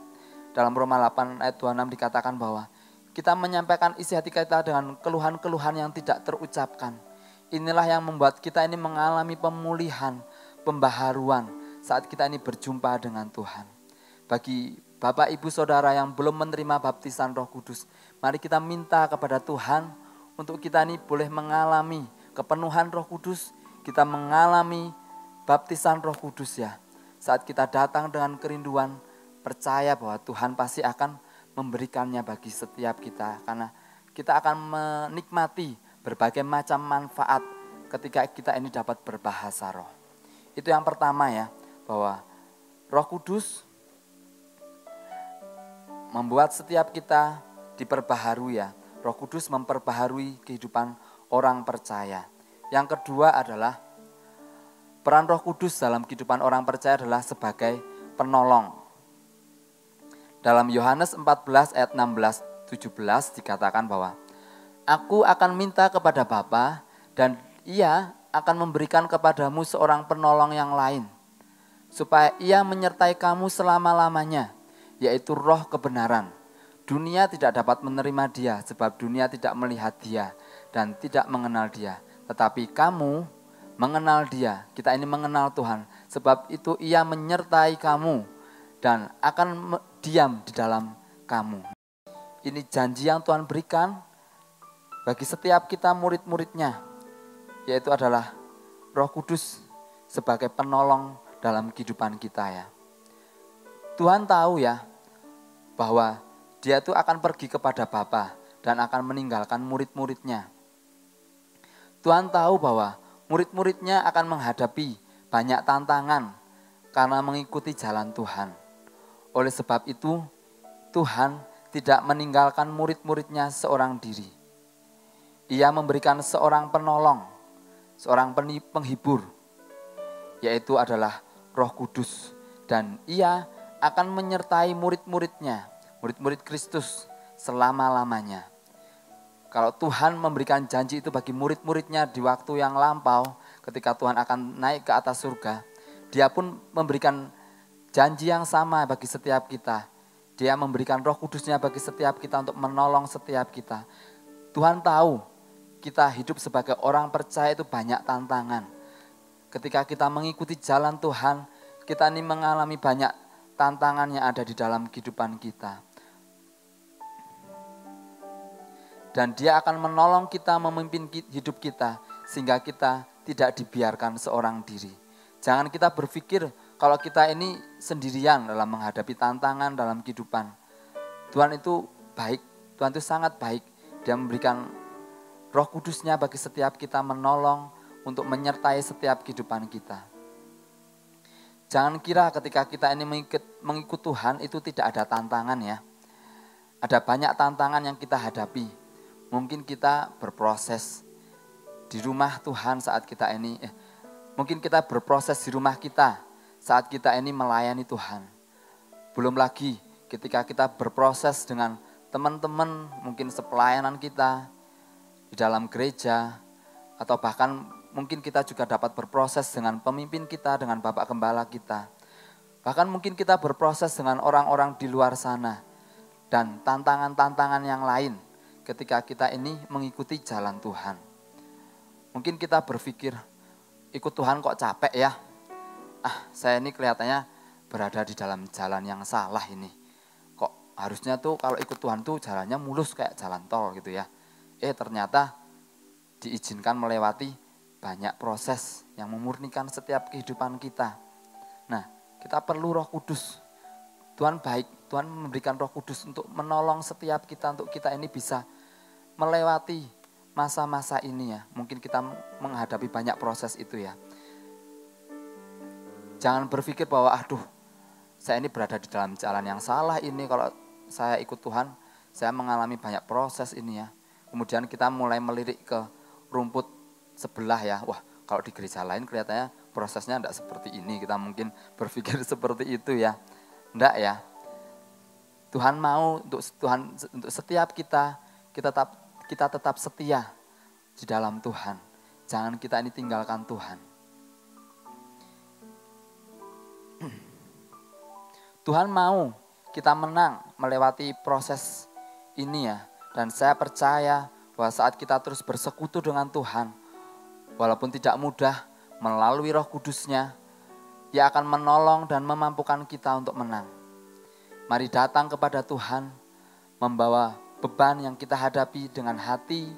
dalam Roma 8 ayat 26 dikatakan bahwa kita menyampaikan isi hati kita dengan keluhan-keluhan yang tidak terucapkan. Inilah yang membuat kita ini mengalami pemulihan, pembaharuan saat kita ini berjumpa dengan Tuhan. Bagi Bapak, Ibu, Saudara yang belum menerima baptisan Roh Kudus, mari kita minta kepada Tuhan untuk kita ini boleh mengalami kepenuhan Roh Kudus, kita mengalami baptisan Roh Kudus ya. Saat kita datang dengan kerinduan, percaya bahwa Tuhan pasti akan memberikannya bagi setiap kita. Karena kita akan menikmati berbagai macam manfaat ketika kita ini dapat berbahasa roh. Itu yang pertama ya, bahwa Roh Kudus membuat setiap kita diperbaharui ya. Roh Kudus memperbaharui kehidupan orang percaya. Yang kedua adalah peran Roh Kudus dalam kehidupan orang percaya adalah sebagai penolong. Dalam Yohanes 14 ayat 16-17 dikatakan bahwa Aku akan minta kepada Bapa dan Ia akan memberikan kepadamu seorang penolong yang lain, supaya Ia menyertai kamu selama-lamanya, yaitu Roh kebenaran. Dunia tidak dapat menerima Dia, sebab dunia tidak melihat Dia dan tidak mengenal Dia. Tetapi kamu mengenal Dia, kita ini mengenal Tuhan, sebab itu Ia menyertai kamu dan akan diam di dalam kamu. Ini janji yang Tuhan berikan bagi setiap kita murid-muridnya, yaitu adalah Roh Kudus sebagai penolong dalam kehidupan kita ya. Tuhan tahu ya bahwa Dia itu akan pergi kepada Bapa dan akan meninggalkan murid-muridnya. Tuhan tahu bahwa murid-muridnya akan menghadapi banyak tantangan karena mengikuti jalan Tuhan. Oleh sebab itu, Tuhan tidak meninggalkan murid-muridnya seorang diri. Ia memberikan seorang penolong, seorang penghibur, yaitu adalah Roh Kudus. Dan Ia akan menyertai murid-muridnya, murid-murid Kristus selama-lamanya. Kalau Tuhan memberikan janji itu bagi murid-muridnya di waktu yang lampau, ketika Tuhan akan naik ke atas surga, Dia pun memberikan janji yang sama bagi setiap kita, Dia memberikan Roh Kudus-Nya bagi setiap kita untuk menolong setiap kita. Tuhan tahu kita hidup sebagai orang percaya itu banyak tantangan. Ketika kita mengikuti jalan Tuhan, kita ini mengalami banyak tantangan yang ada di dalam kehidupan kita. Dan Dia akan menolong kita memimpin hidup kita sehingga kita tidak dibiarkan seorang diri. Jangan kita berpikir kalau kita ini sendirian dalam menghadapi tantangan dalam kehidupan. Tuhan itu baik, Tuhan itu sangat baik. Dia memberikan Roh Kudus-Nya bagi setiap kita menolong untuk menyertai setiap kehidupan kita. Jangan kira ketika kita ini mengikut Tuhan itu tidak ada tantangan ya. Ada banyak tantangan yang kita hadapi. Mungkin kita berproses di rumah Tuhan saat kita ini, mungkin kita berproses di rumah kita saat kita ini melayani Tuhan. Belum lagi ketika kita berproses dengan teman-teman, mungkin sepelayanan kita di dalam gereja, atau bahkan mungkin kita juga dapat berproses dengan pemimpin kita, dengan Bapak Gembala kita. Bahkan mungkin kita berproses dengan orang-orang di luar sana dan tantangan-tantangan yang lain ketika kita ini mengikuti jalan Tuhan. Mungkin kita berpikir, ikut Tuhan kok capek ya? Saya ini kelihatannya berada di dalam jalan yang salah ini. Kok harusnya tuh kalau ikut Tuhan tuh jalannya mulus kayak jalan tol gitu ya. Ternyata diizinkan melewati banyak proses yang memurnikan setiap kehidupan kita. Nah, kita perlu Roh Kudus. Tuhan baik, Tuhan memberikan Roh Kudus untuk menolong setiap kita, untuk kita ini bisa melewati masa-masa ini ya. Mungkin kita menghadapi banyak proses itu ya. Jangan berpikir bahwa saya ini berada di dalam jalan yang salah ini. Kalau saya ikut Tuhan, saya mengalami banyak proses ini ya. Kemudian kita mulai melirik ke rumput sebelah ya. Wah, kalau di gereja lain kelihatannya prosesnya enggak seperti ini. Kita mungkin berpikir seperti itu ya. Enggak ya. Tuhan mau untuk setiap kita tetap setia di dalam Tuhan. Jangan kita ini tinggalkan Tuhan. Tuhan mau kita menang melewati proses ini ya. Dan saya percaya bahwa saat kita terus bersekutu dengan Tuhan, walaupun tidak mudah melalui Roh Kudus-Nya, Dia akan menolong dan memampukan kita untuk menang. Mari datang kepada Tuhan, membawa beban yang kita hadapi dengan hati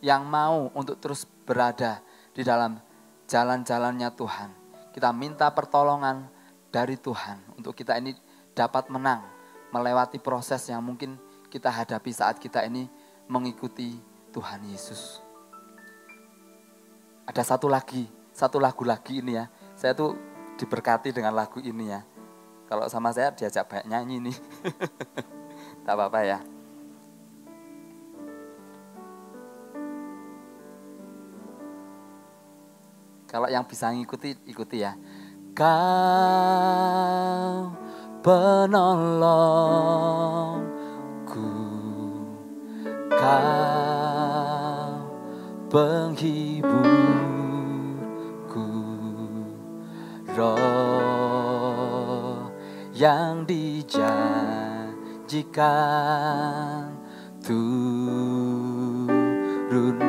yang mau untuk terus berada di dalam jalan-jalannya Tuhan. Kita minta pertolongan dari Tuhan untuk kita ini dapat menang melewati proses yang mungkin kita hadapi saat kita ini mengikuti Tuhan Yesus. Ada satu lagu lagi ini ya. Saya tuh diberkati dengan lagu ini ya. Kalau sama saya diajak banyak nyanyi nih. Tak apa-apa ya. Kalau yang bisa ngikuti, ikuti ya. Kau penolongku, Kau penghiburku, Roh yang dijanjikan turun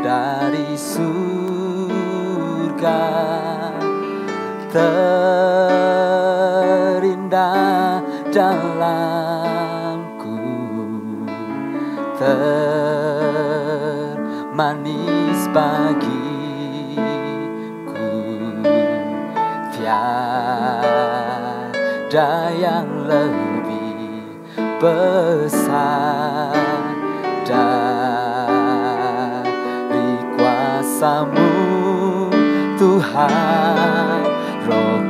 dari surga, terindah dalamku, termanis bagiku, tiada yang lebih besar dari kuasa-Mu Tuhan. Roh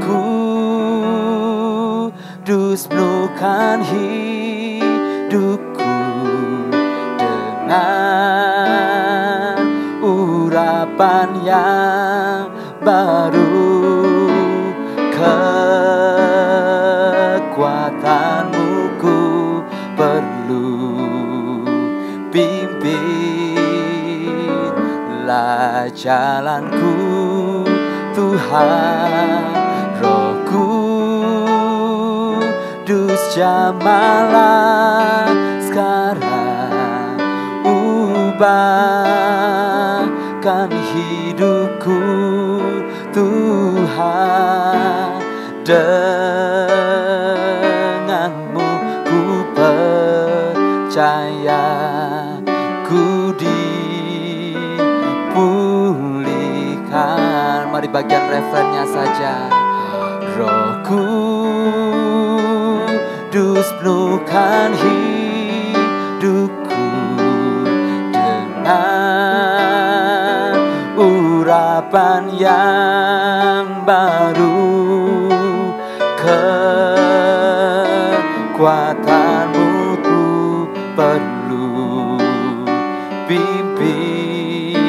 Kudus penuhkan hidupku dengan urapan yang baru, kekuatan-Mu ku perlu, pimpinlah jalanku Tuhan. Roh Kudus jamahlah sekarang, ubahkan hidupku Tuhan. Denganmu ku percaya, ku dipulihkan. Mari bagian refrennya saja. Roh Kudus penuhkan hidupku dengan urapan yang baru. Kekuatanmu ku perlu, pimpinlah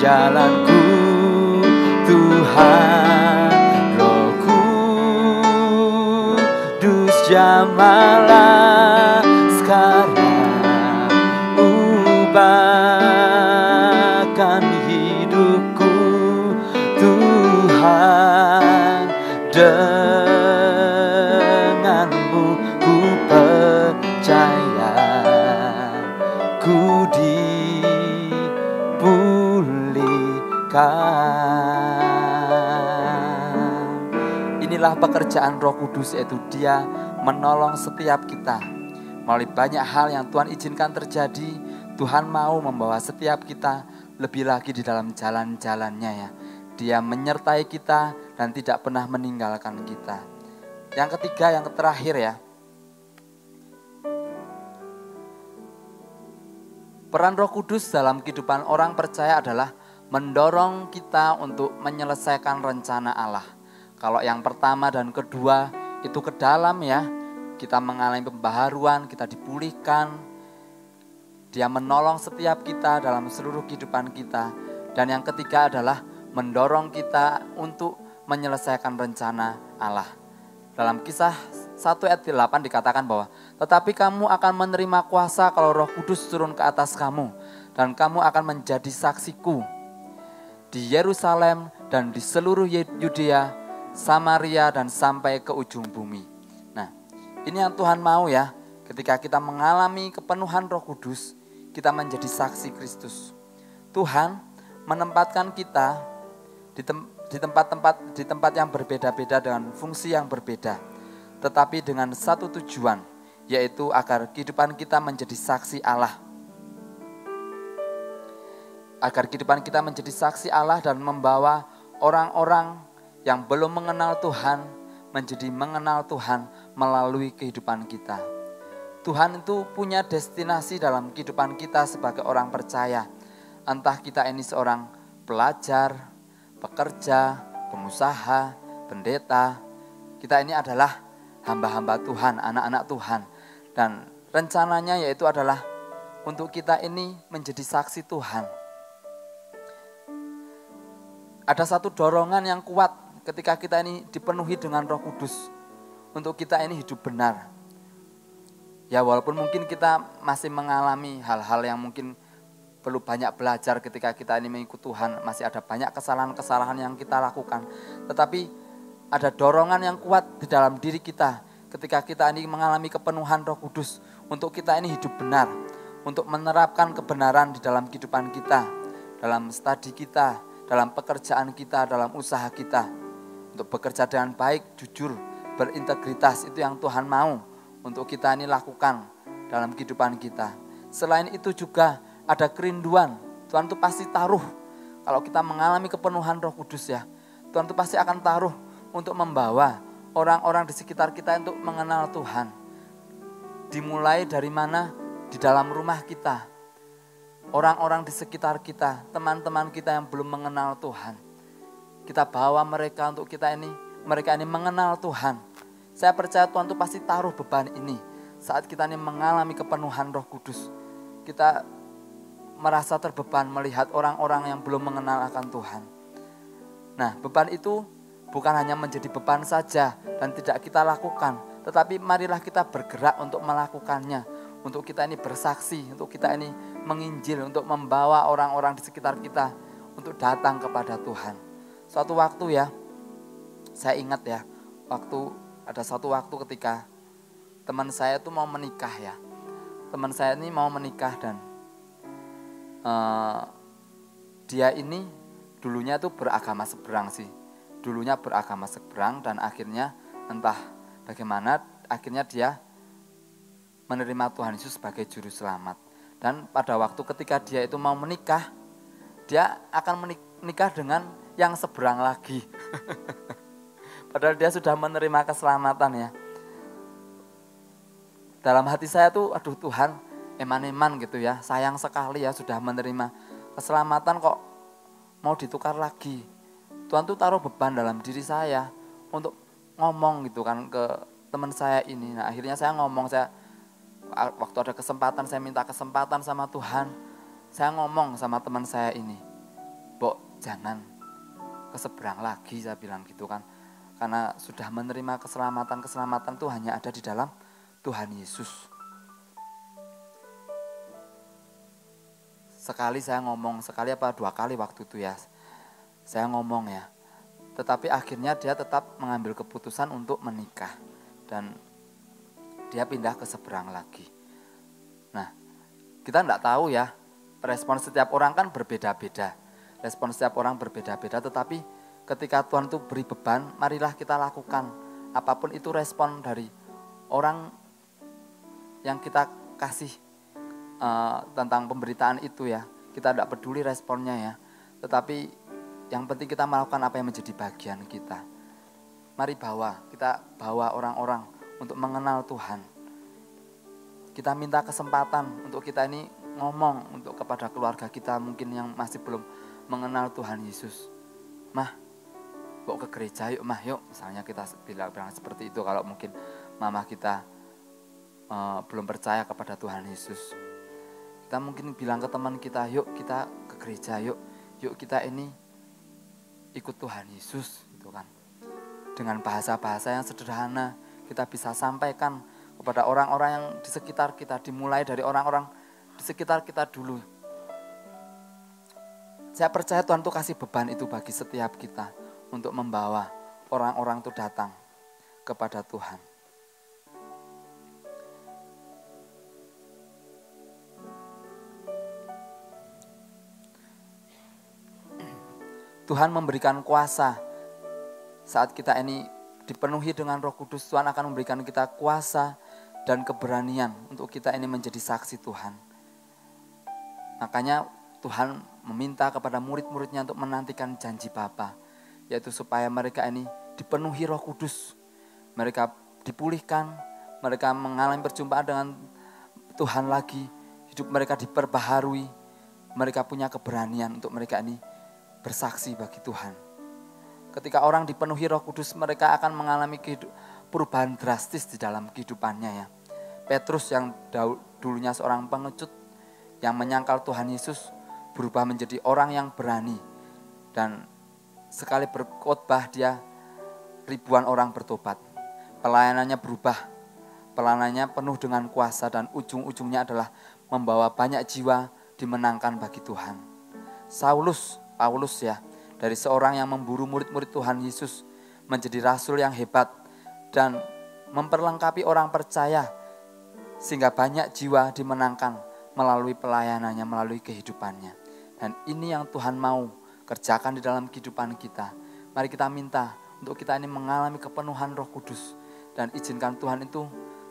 jalanku Tuhan. Roh Kudus jamahlah sekarang, ubahkan hidupku Tuhan. Denganmu ku percaya, ku dipulihkan. Inilah pekerjaan Roh Kudus, yaitu Dia menolong setiap kita. Melalui banyak hal yang Tuhan izinkan terjadi, Tuhan mau membawa setiap kita lebih lagi di dalam jalan-jalannya ya. Dia menyertai kita dan tidak pernah meninggalkan kita. Yang ketiga, yang terakhir ya. Peran Roh Kudus dalam kehidupan orang percaya adalah mendorong kita untuk menyelesaikan rencana Allah. Kalau yang pertama dan kedua itu ke dalam ya, kita mengalami pembaharuan, kita dipulihkan. Dia menolong setiap kita dalam seluruh kehidupan kita. Dan yang ketiga adalah mendorong kita untuk menyelesaikan rencana Allah. Dalam Kisah 1 ayat 8 dikatakan bahwa tetapi kamu akan menerima kuasa kalau Roh Kudus turun ke atas kamu, dan kamu akan menjadi saksiku di Yerusalem dan di seluruh Yudea, Samaria dan sampai ke ujung bumi. Nah, ini yang Tuhan mau ya, ketika kita mengalami kepenuhan Roh Kudus, kita menjadi saksi Kristus. Tuhan menempatkan kita di tempat yang berbeda-beda dengan fungsi yang berbeda, tetapi dengan satu tujuan, yaitu agar kehidupan kita menjadi saksi Allah. Agar kehidupan kita menjadi saksi Allah dan membawa orang-orang yang belum mengenal Tuhan menjadi mengenal Tuhan melalui kehidupan kita. Tuhan itu punya destinasi dalam kehidupan kita sebagai orang percaya. Entah kita ini seorang pelajar, pekerja, pengusaha, pendeta, kita ini adalah hamba-hamba Tuhan, anak-anak Tuhan. Dan rencananya yaitu adalah untuk kita ini menjadi saksi Tuhan. Ada satu dorongan yang kuat ketika kita ini dipenuhi dengan Roh Kudus, untuk kita ini hidup benar. Ya walaupun mungkin kita masih mengalami hal-hal yang mungkin perlu banyak belajar ketika kita ini mengikut Tuhan, masih ada banyak kesalahan-kesalahan yang kita lakukan. Tetapi ada dorongan yang kuat di dalam diri kita ketika kita ini mengalami kepenuhan Roh Kudus, untuk kita ini hidup benar, untuk menerapkan kebenaran di dalam kehidupan kita, dalam studi kita, dalam pekerjaan kita, dalam usaha kita, untuk bekerja dengan baik, jujur, berintegritas. Itu yang Tuhan mau untuk kita ini lakukan dalam kehidupan kita. Selain itu juga ada kerinduan. Tuhan itu pasti taruh, kalau kita mengalami kepenuhan Roh Kudus ya, Tuhan itu pasti akan taruh untuk membawa orang-orang di sekitar kita untuk mengenal Tuhan. Dimulai dari mana? Di dalam rumah kita. Orang-orang di sekitar kita, teman-teman kita yang belum mengenal Tuhan, kita bawa mereka untuk mereka ini mengenal Tuhan. Saya percaya Tuhan itu pasti taruh beban ini. Saat kita ini mengalami kepenuhan Roh Kudus, kita merasa terbeban melihat orang-orang yang belum mengenal akan Tuhan. Nah, beban itu bukan hanya menjadi beban saja dan tidak kita lakukan, tetapi marilah kita bergerak untuk melakukannya, untuk kita ini bersaksi, untuk kita ini menginjil, untuk membawa orang-orang di sekitar kita untuk datang kepada Tuhan. Suatu waktu ya, saya ingat ya, waktu ada satu waktu ketika teman saya tuh mau menikah ya. Teman saya ini mau menikah dan dia ini dulunya tuh beragama seberang sih. Dulunya beragama seberang dan akhirnya entah bagaimana akhirnya dia menerima Tuhan Yesus sebagai juru selamat. Dan pada waktu ketika dia itu mau menikah, dia akan menikah dengan yang seberang lagi. Padahal dia sudah menerima keselamatan ya. Dalam hati saya tuh, aduh Tuhan, eman-eman gitu ya, sayang sekali ya sudah menerima keselamatan kok mau ditukar lagi. Tuhan tuh taruh beban dalam diri saya untuk ngomong gitu kan ke teman saya ini. Nah akhirnya saya ngomong, waktu ada kesempatan saya minta kesempatan sama Tuhan. Saya ngomong sama teman saya ini, Bok jangan keseberang lagi, saya bilang gitu kan. Karena sudah menerima keselamatan tuh hanya ada di dalam Tuhan Yesus. Sekali saya ngomong, sekali apa 2 kali waktu itu ya, saya ngomong ya. Tetapi akhirnya dia tetap mengambil keputusan untuk menikah. Dan dia pindah ke seberang lagi. Nah, kita enggak tahu ya, respon setiap orang kan berbeda-beda. Respon setiap orang berbeda-beda, tetapi ketika Tuhan itu beri beban, marilah kita lakukan. Apapun itu respon dari orang yang kita kasih tentang pemberitaan itu ya. Kita tidak peduli responnya ya. Tetapi yang penting kita melakukan apa yang menjadi bagian kita. Mari kita bawa orang-orang untuk mengenal Tuhan. Kita minta kesempatan untuk kita ini ngomong untuk kepada keluarga kita mungkin yang masih belum mengenal Tuhan Yesus. Mah, bawa ke gereja yuk mah, yuk. Misalnya kita bilang seperti itu kalau mungkin mama kita belum percaya kepada Tuhan Yesus. Kita mungkin bilang ke teman kita, yuk kita ke gereja, yuk kita ini ikut Tuhan Yesus gitu kan. Dengan bahasa-bahasa yang sederhana kita bisa sampaikan kepada orang-orang yang di sekitar kita, dimulai dari orang-orang di sekitar kita dulu. Saya percaya Tuhan tuh kasih beban itu bagi setiap kita untuk membawa orang-orang itu datang kepada Tuhan. Tuhan memberikan kuasa saat kita ini dipenuhi dengan Roh Kudus. Tuhan akan memberikan kita kuasa dan keberanian untuk kita ini menjadi saksi Tuhan. Makanya Tuhan meminta kepada murid-muridnya untuk menantikan janji Bapa, yaitu supaya mereka ini dipenuhi Roh Kudus. Mereka dipulihkan, mereka mengalami perjumpaan dengan Tuhan lagi, hidup mereka diperbaharui, mereka punya keberanian untuk mereka ini bersaksi bagi Tuhan. Ketika orang dipenuhi Roh Kudus, mereka akan mengalami perubahan drastis di dalam kehidupannya ya. Petrus yang dulunya seorang pengecut, yang menyangkal Tuhan Yesus, berubah menjadi orang yang berani. Dan sekali berkhotbah dia, ribuan orang bertobat. Pelayanannya berubah, pelayanannya penuh dengan kuasa dan ujung-ujungnya adalah membawa banyak jiwa dimenangkan bagi Tuhan. Paulus ya, dari seorang yang memburu murid-murid Tuhan Yesus menjadi rasul yang hebat dan memperlengkapi orang percaya sehingga banyak jiwa dimenangkan melalui pelayanannya, melalui kehidupannya. Dan ini yang Tuhan mau kerjakan di dalam kehidupan kita. Mari kita minta untuk kita ini mengalami kepenuhan Roh Kudus dan izinkan Tuhan itu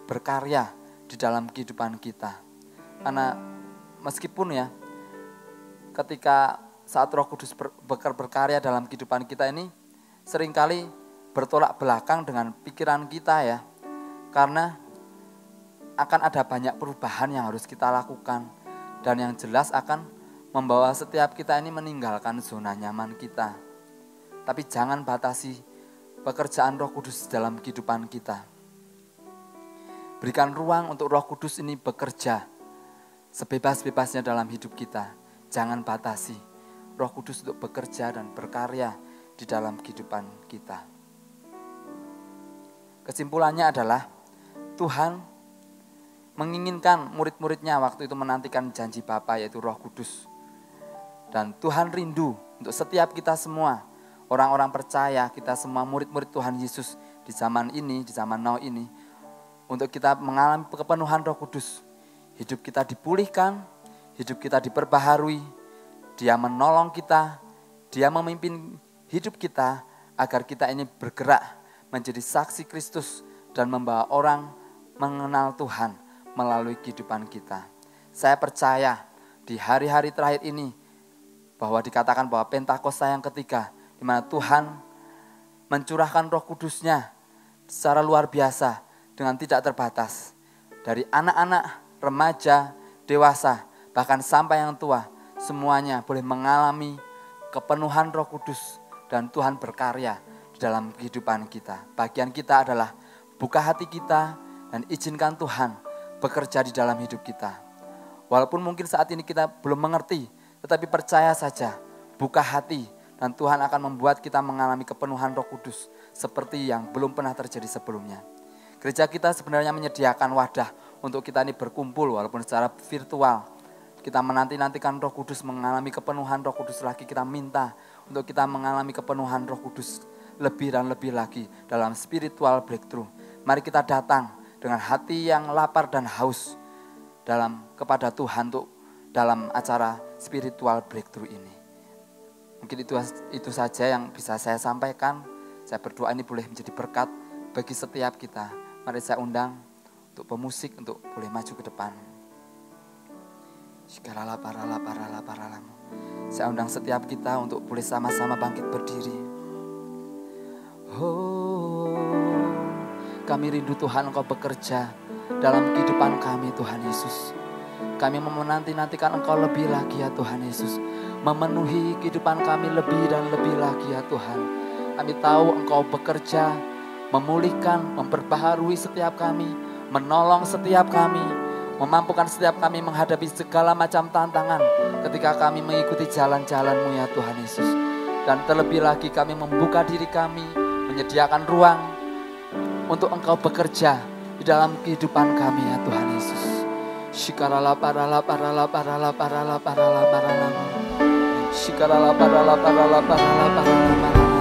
berkarya di dalam kehidupan kita. Karena meskipun ya ketika saat Roh Kudus berkarya dalam kehidupan kita ini seringkali bertolak belakang dengan pikiran kita ya. Karena akan ada banyak perubahan yang harus kita lakukan dan yang jelas akan membawa setiap kita ini meninggalkan zona nyaman kita. Tapi jangan batasi pekerjaan Roh Kudus dalam kehidupan kita. Berikan ruang untuk Roh Kudus ini bekerja sebebas-bebasnya dalam hidup kita. Jangan batasi Roh Kudus untuk bekerja dan berkarya di dalam kehidupan kita. Kesimpulannya adalah Tuhan menginginkan murid-muridnya waktu itu menantikan janji Bapa yaitu Roh Kudus. Dan Tuhan rindu untuk setiap kita semua, orang-orang percaya, kita semua murid-murid Tuhan Yesus di zaman ini, di zaman now ini, untuk kita mengalami kepenuhan Roh Kudus. Hidup kita dipulihkan, hidup kita diperbaharui, Dia menolong kita, Dia memimpin hidup kita agar kita ini bergerak menjadi saksi Kristus dan membawa orang mengenal Tuhan melalui kehidupan kita. Saya percaya di hari-hari terakhir ini bahwa dikatakan bahwa Pentakosta yang ketiga, di mana Tuhan mencurahkan Roh Kudus-Nya secara luar biasa dengan tidak terbatas. Dari anak-anak, remaja, dewasa, bahkan sampai yang tua, semuanya boleh mengalami kepenuhan Roh Kudus dan Tuhan berkarya di dalam kehidupan kita. Bagian kita adalah buka hati kita dan izinkan Tuhan bekerja di dalam hidup kita. Walaupun mungkin saat ini kita belum mengerti, tetapi percaya saja, buka hati dan Tuhan akan membuat kita mengalami kepenuhan Roh Kudus seperti yang belum pernah terjadi sebelumnya. Gereja kita sebenarnya menyediakan wadah untuk kita ini berkumpul walaupun secara virtual. Kita menanti-nantikan Roh Kudus, mengalami kepenuhan Roh Kudus lagi. Kita minta untuk kita mengalami kepenuhan Roh Kudus lebih dan lebih lagi dalam spiritual breakthrough. Mari kita datang dengan hati yang lapar dan haus kepada Tuhan untuk dalam acara spiritual breakthrough ini. Mungkin itu saja yang bisa saya sampaikan. Saya berdoa ini boleh menjadi berkat bagi setiap kita. Mari saya undang untuk pemusik untuk boleh maju ke depan. Saya undang setiap kita untuk boleh sama-sama bangkit berdiri. Oh, kami rindu Tuhan Engkau bekerja dalam kehidupan kami Tuhan Yesus. Kami menanti-nantikan Engkau lebih lagi ya Tuhan Yesus. Memenuhi kehidupan kami lebih dan lebih lagi ya Tuhan. Kami tahu Engkau bekerja, memulihkan, memperbaharui setiap kami, menolong setiap kami, memampukan setiap kami menghadapi segala macam tantangan ketika kami mengikuti jalan-jalan-Mu ya Tuhan Yesus. Dan terlebih lagi kami membuka diri kami, menyediakan ruang untuk Engkau bekerja di dalam kehidupan kami ya Tuhan Yesus. Shikarala parala parala parala parala parala parala. Shikarala parala parala parala parala parala.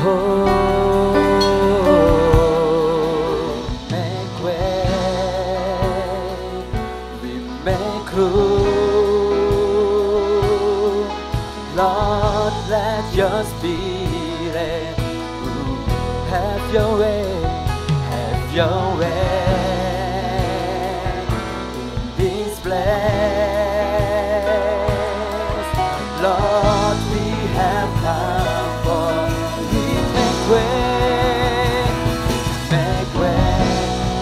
Oh, make way, we make room. Lord, let your spirit have your way, have your way. Lord, we have come for you. Make way.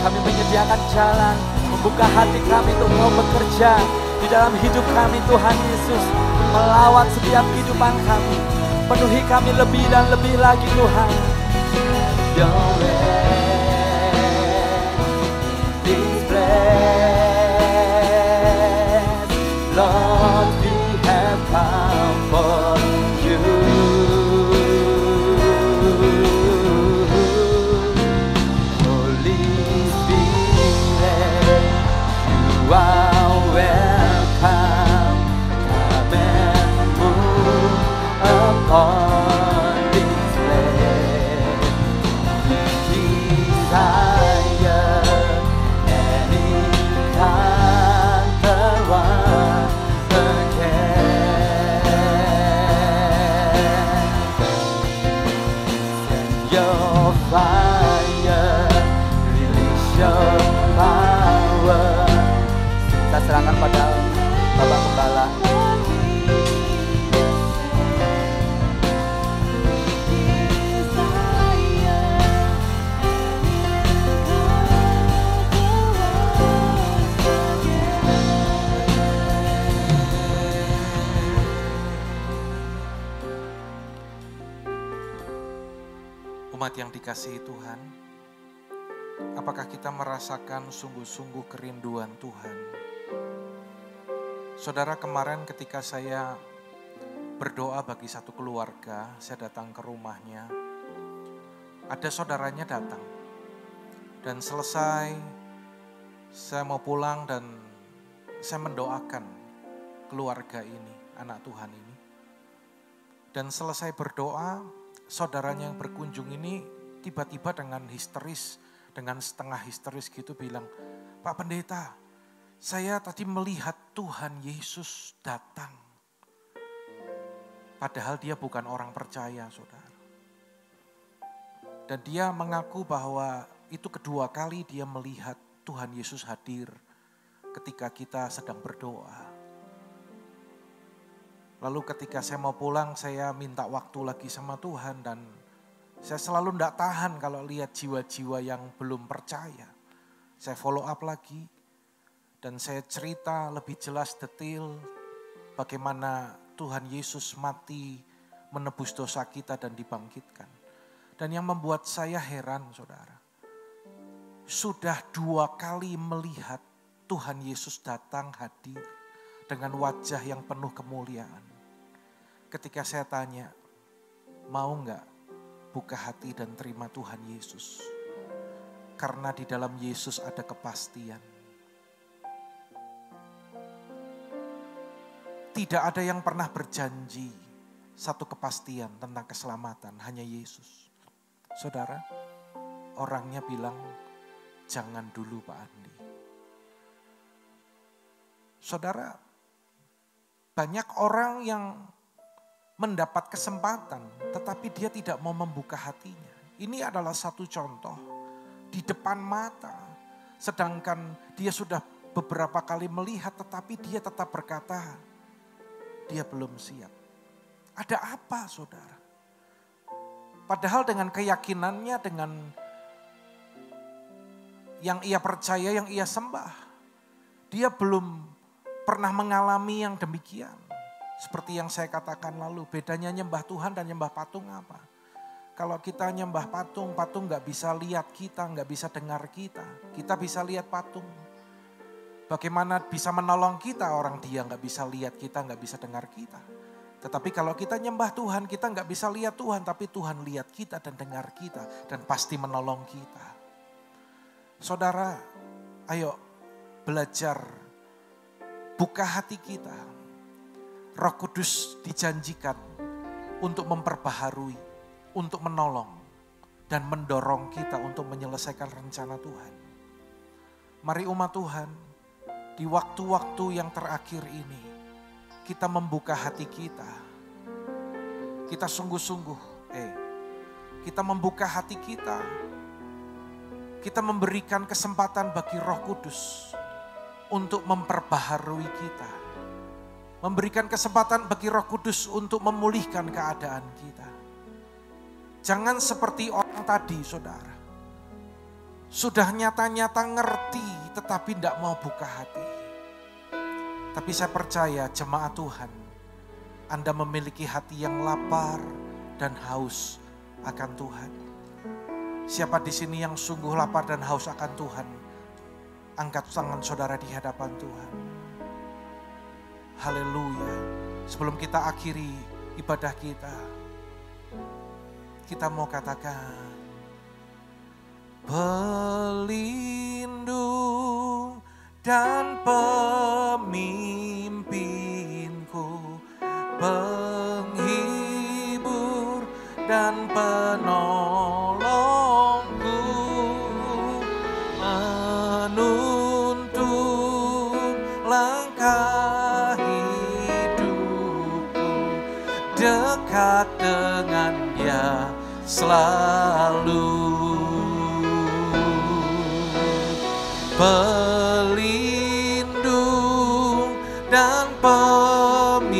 Kami menyediakan jalan, membuka hati kami untuk Engkau bekerja di dalam hidup kami Tuhan Yesus. Melawat setiap kehidupan kami, penuhi kami lebih dan lebih lagi Tuhan. Your way, this place, Lord, we have come for you. Holy Spirit, you are welcome. Come and move upon this place. We desire an encounter once again. Send your fire, release your power. Kita serahkan pada Bapak Gembala. Umat yang dikasihi Tuhan, apakah kita merasakan sungguh-sungguh kerinduan Tuhan? Saudara, kemarin ketika saya berdoa bagi satu keluarga, saya datang ke rumahnya, ada saudaranya datang. Dan selesai, saya mau pulang dan saya mendoakan keluarga ini, anak Tuhan ini. Dan selesai berdoa, saudaranya yang berkunjung ini tiba-tiba dengan histeris, dengan setengah histeris gitu bilang, Pak Pendeta, saya tadi melihat Tuhan Yesus datang. Padahal dia bukan orang percaya, saudara. Dan dia mengaku bahwa itu kedua kali dia melihat Tuhan Yesus hadir ketika kita sedang berdoa. Lalu ketika saya mau pulang, saya minta waktu lagi sama Tuhan dan saya selalu tidak tahan kalau lihat jiwa-jiwa yang belum percaya. Saya follow up lagi dan saya cerita lebih jelas detail bagaimana Tuhan Yesus mati menebus dosa kita dan dibangkitkan. Dan yang membuat saya heran, saudara, sudah 2 kali melihat Tuhan Yesus datang hadir dengan wajah yang penuh kemuliaan. Ketika saya tanya, mau enggak buka hati dan terima Tuhan Yesus? Karena di dalam Yesus ada kepastian. Tidak ada yang pernah berjanji satu kepastian tentang keselamatan, hanya Yesus. Saudara, orangnya bilang, jangan dulu Pak Andi. Saudara, banyak orang yang mendapat kesempatan, tetapi dia tidak mau membuka hatinya. Ini adalah satu contoh di depan mata. Sedangkan dia sudah beberapa kali melihat, tetapi dia tetap berkata, dia belum siap. Ada apa, saudara? Padahal dengan keyakinannya, dengan yang ia percaya, yang ia sembah, dia belum pernah mengalami yang demikian. Seperti yang saya katakan lalu, bedanya nyembah Tuhan dan nyembah patung apa? Kalau kita nyembah patung, patung gak bisa lihat kita, gak bisa dengar kita. Kita bisa lihat patung. Bagaimana bisa menolong kita, orang dia gak bisa lihat kita, gak bisa dengar kita. Tetapi kalau kita nyembah Tuhan, kita gak bisa lihat Tuhan, tapi Tuhan lihat kita dan dengar kita, dan pasti menolong kita. Saudara, ayo belajar, buka hati kita. Roh Kudus dijanjikan untuk memperbaharui, untuk menolong, dan mendorong kita untuk menyelesaikan rencana Tuhan. Mari umat Tuhan, di waktu-waktu yang terakhir ini, kita membuka hati kita. Kita sungguh-sungguh, kita membuka hati kita. Kita memberikan kesempatan bagi Roh Kudus untuk memperbaharui kita. Memberikan kesempatan bagi Roh Kudus untuk memulihkan keadaan kita. Jangan seperti orang tadi, saudara. Sudah nyata-nyata ngerti tetapi tidak mau buka hati. Tapi saya percaya jemaat Tuhan, Anda memiliki hati yang lapar dan haus akan Tuhan. Siapa di sini yang sungguh lapar dan haus akan Tuhan? Angkat tangan saudara di hadapan Tuhan. Haleluya. Sebelum kita akhiri ibadah kita mau katakan, pelindung dan pemimpinku, penghibur dan penolongku, menuntun langkah hidupku, dekat dengan Dia selalu. Pelindung dan pemimpinku,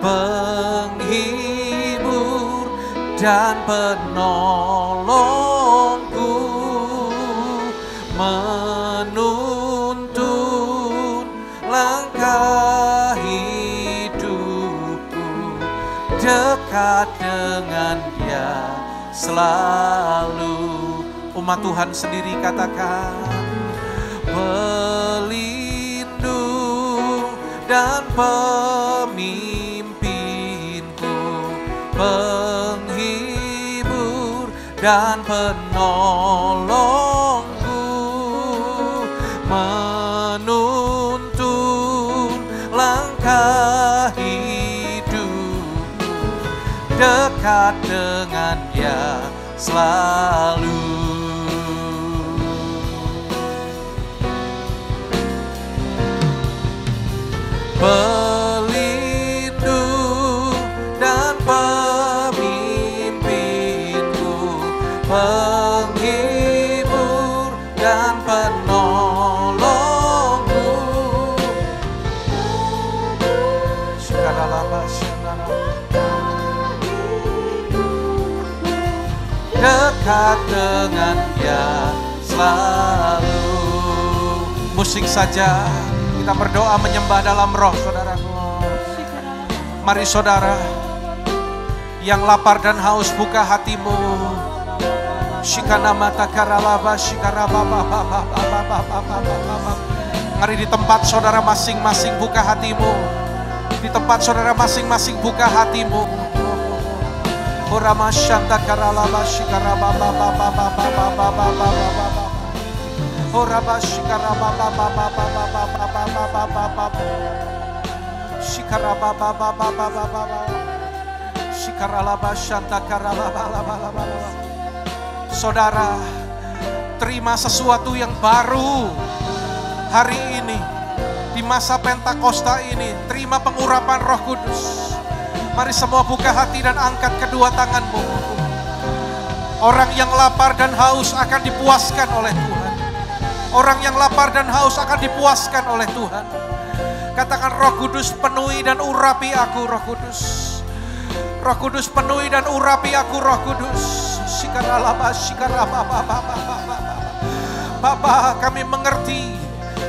penghibur dan penolongku, menuntun langkah hidupku, dekat dengan Dia selalu. Umat Tuhan sendiri katakan, pelindung dan pemimpinku, penghibur dan penolongku, menuntun langkah hidupku, dekat dekat dengan Dia selalu. Pelindung dan pemimpinku, penghibur dan penolongku. Dekat dengan Dia selalu. Musik saja, kita berdoa menyembah dalam roh, saudaraku. Mari saudara, yang lapar dan haus buka hatimu. Mari di tempat saudara masing-masing buka hatimu. Di tempat saudara masing-masing buka hatimu. Saudara, terima sesuatu yang baru hari ini. Di masa Pentakosta ini, terima pengurapan Roh Kudus. Mari semua buka hati dan angkat kedua tanganmu. Orang yang lapar dan haus akan dipuaskan oleh Tuhan. Orang yang lapar dan haus akan dipuaskan oleh Tuhan. Katakan, Roh Kudus penuhi dan urapi aku, Roh Kudus. Roh Kudus penuhi dan urapi aku, Roh Kudus. Bapa, kami mengerti,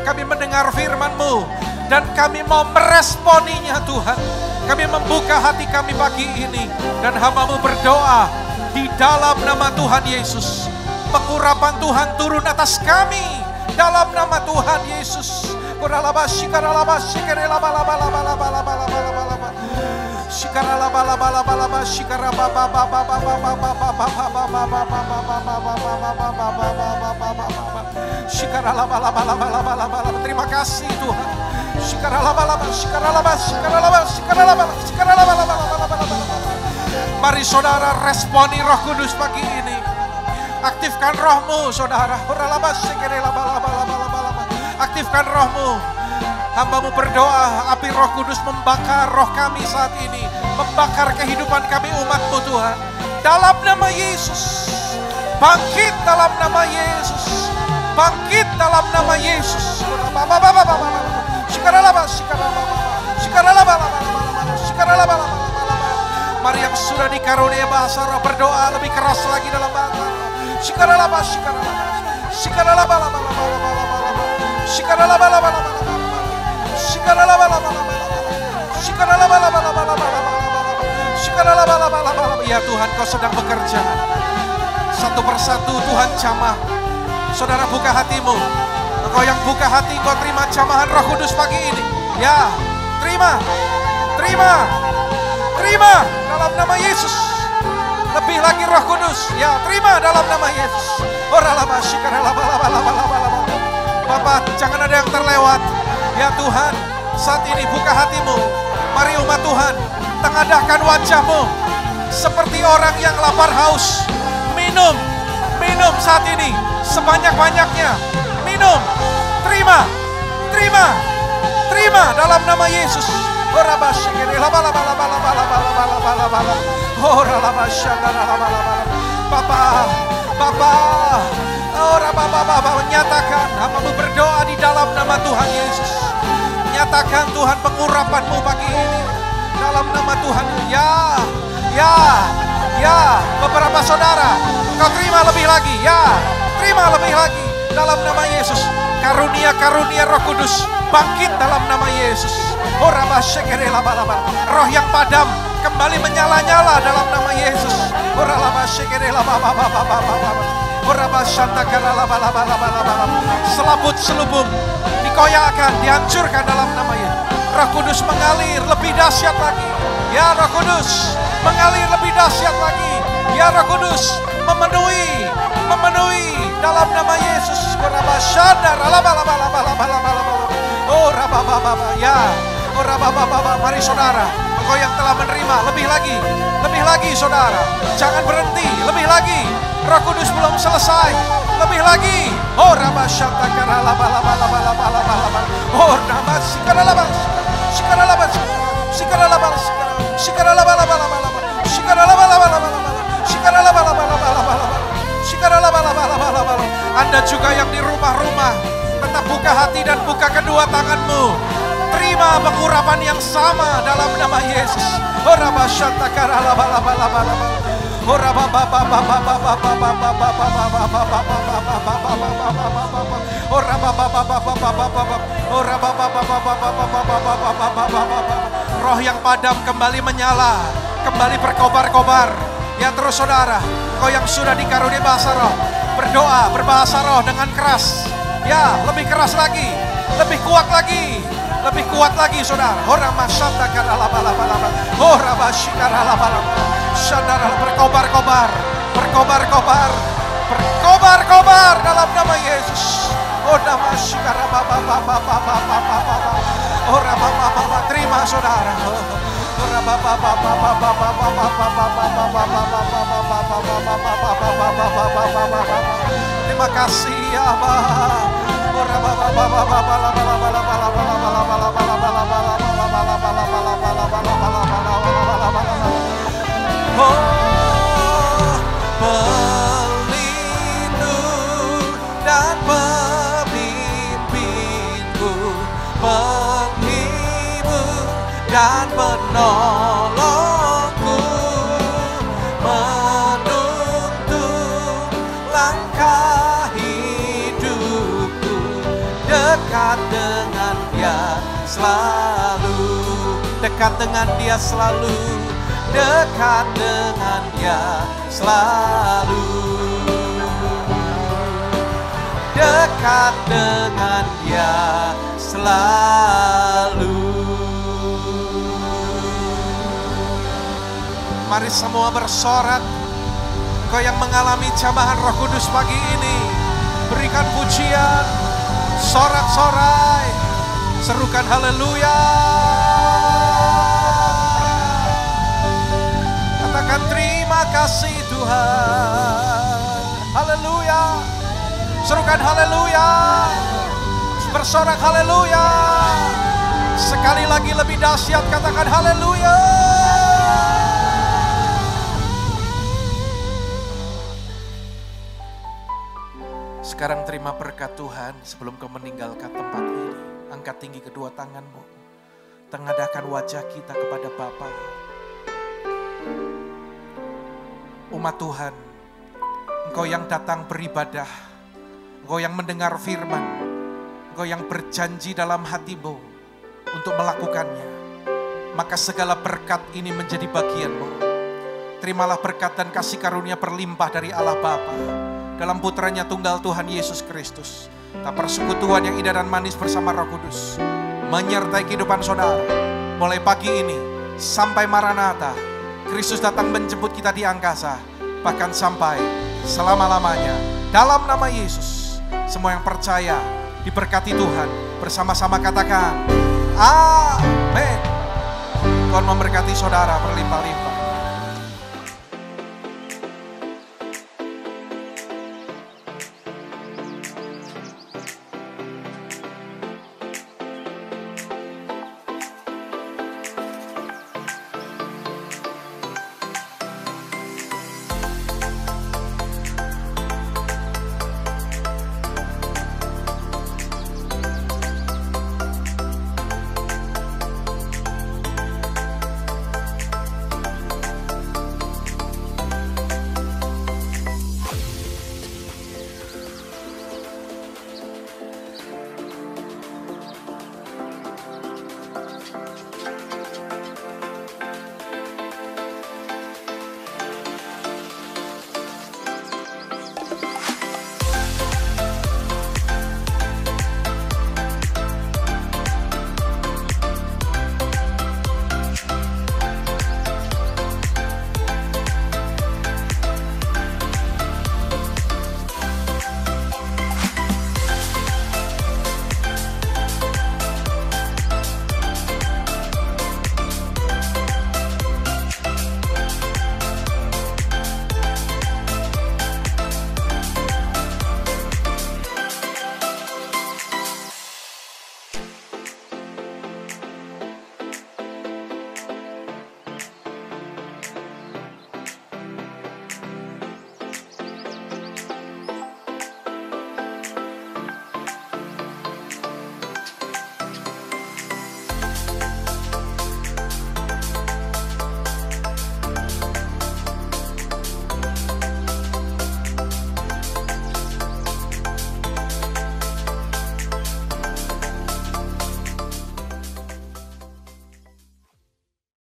kami mendengar firman-Mu, dan kami mau meresponinya Tuhan. Kami membuka hati kami pagi ini, dan hamba-Mu berdoa di dalam nama Tuhan Yesus. Pengurapan Tuhan turun atas kami dalam nama Tuhan Yesus. Terima kasih Tuhan. Mari saudara responi Roh Kudus pagi ini. Aktifkan rohmu saudara. Aktifkan rohmu. Hamba-Mu berdoa, api Roh Kudus membakar roh kami saat ini. Membakar kehidupan kami umat-Mu Tuhan. Dalam nama Yesus. Bangkit dalam nama Yesus. Bangkit dalam nama Yesus. Mari yang sudah dikarunia bahasa roh berdoa lebih keras lagi dalam bahasa. Ya Tuhan, Kau sedang bekerja. Satu persatu Tuhan jamah. Saudara buka hatimu. Engkau yang buka hati, Kau terima jamahan Roh Kudus pagi ini. Ya, terima. Terima. Terima dalam nama Yesus. Lebih lagi Roh Kudus. Ya, terima dalam nama Yesus. Bapak, jangan ada yang terlewat. Ya Tuhan, saat ini buka hatimu. Mari umat Tuhan, tengadahkan wajahmu seperti orang yang lapar haus. Minum, minum saat ini sebanyak-banyaknya. Minum, terima, terima, terima dalam nama Yesus. Bapak, menyatakan hamba-Mu berdoa di dalam nama Tuhan Yesus. Nyatakan Tuhan pengurapan-Mu pagi ini dalam nama Tuhan. Ya, beberapa saudara, Engkau terima lebih lagi. Ya, terima lebih lagi dalam nama Yesus. Karunia-karunia Roh Kudus bangkit dalam nama Yesus. Roh yang padam kembali menyala-nyala dalam nama Yesus. Selaput-selubung dikoyakkan, dihancurkan dalam nama Yesus. Roh Kudus mengalir lebih dahsyat lagi. Ya Roh Kudus mengalir lebih dahsyat lagi. Ya Roh Kudus memenuhi dalam nama Yesus. Ya, mari saudara, engkau yang telah menerima lebih lagi. Lebih lagi saudara, jangan berhenti, lebih lagi. Roh Kudus belum selesai, lebih lagi. Oh rabashata karalaba laba laba laba laba laba. Oh namasi karalaba sikaralaba sikaralaba sikaralaba laba laba laba sikaralaba laba laba laba sikaralaba laba laba laba laba sikaralaba laba laba laba. Anda juga yang di rumah-rumah, tetap buka hati dan buka kedua tanganmu. Terima pengurapan yang sama dalam nama Yesus. Oh rabashata karalaba laba laba laba. Oh roh yang padam kembali menyala, kembali berkobar-kobar. Ya terus saudara, kau yang sudah dikaruniai bahasa roh, berdoa berbahasa roh dengan keras. Ya lebih keras lagi, lebih kuat lagi. Lebih kuat lagi saudara. Horamasata karalabalaba. Horabashikaralabalaba. Saudara berkobar-kobar. Berkobar-kobar. Berkobar-kobar dalam nama Yesus. Terima saudara. Terima kasih ya Allah. Pelindung dan pemimpinku, penghibur dan penolongku, menuntun langkah hidupku, dekat dengan Dia selalu, dekat dengan Dia selalu, dekat dengan Dia selalu, dekat dengan Dia selalu. Mari semua bersorak. Engkau yang mengalami jamahan Roh Kudus pagi ini, berikan pujian, sorak-sorai, serukan haleluya. Katakan terima kasih Tuhan. Haleluya. Serukan haleluya. Bersorak haleluya. Sekali lagi lebih dahsyat katakan haleluya. Sekarang terima berkat Tuhan sebelum kau meninggalkan tempat ini. Angkat tinggi kedua tanganmu. Tengadahkan wajah kita kepada Bapa. Umat Tuhan, Engkau yang datang beribadah, Engkau yang mendengar firman, Engkau yang berjanji dalam hatimu untuk melakukannya, maka segala berkat ini menjadi bagianmu. Terimalah berkat dan kasih karunia berlimpah dari Allah Bapa dalam putranya tunggal Tuhan Yesus Kristus. Tak persekutuan yang indah dan manis bersama Roh Kudus menyertai kehidupan saudara mulai pagi ini sampai Maranatha. Kristus datang menjemput kita di angkasa, bahkan sampai selama-lamanya. Dalam nama Yesus, semua yang percaya diberkati Tuhan. Bersama-sama katakan amin. Tuhan memberkati saudara berlimpah-limpah.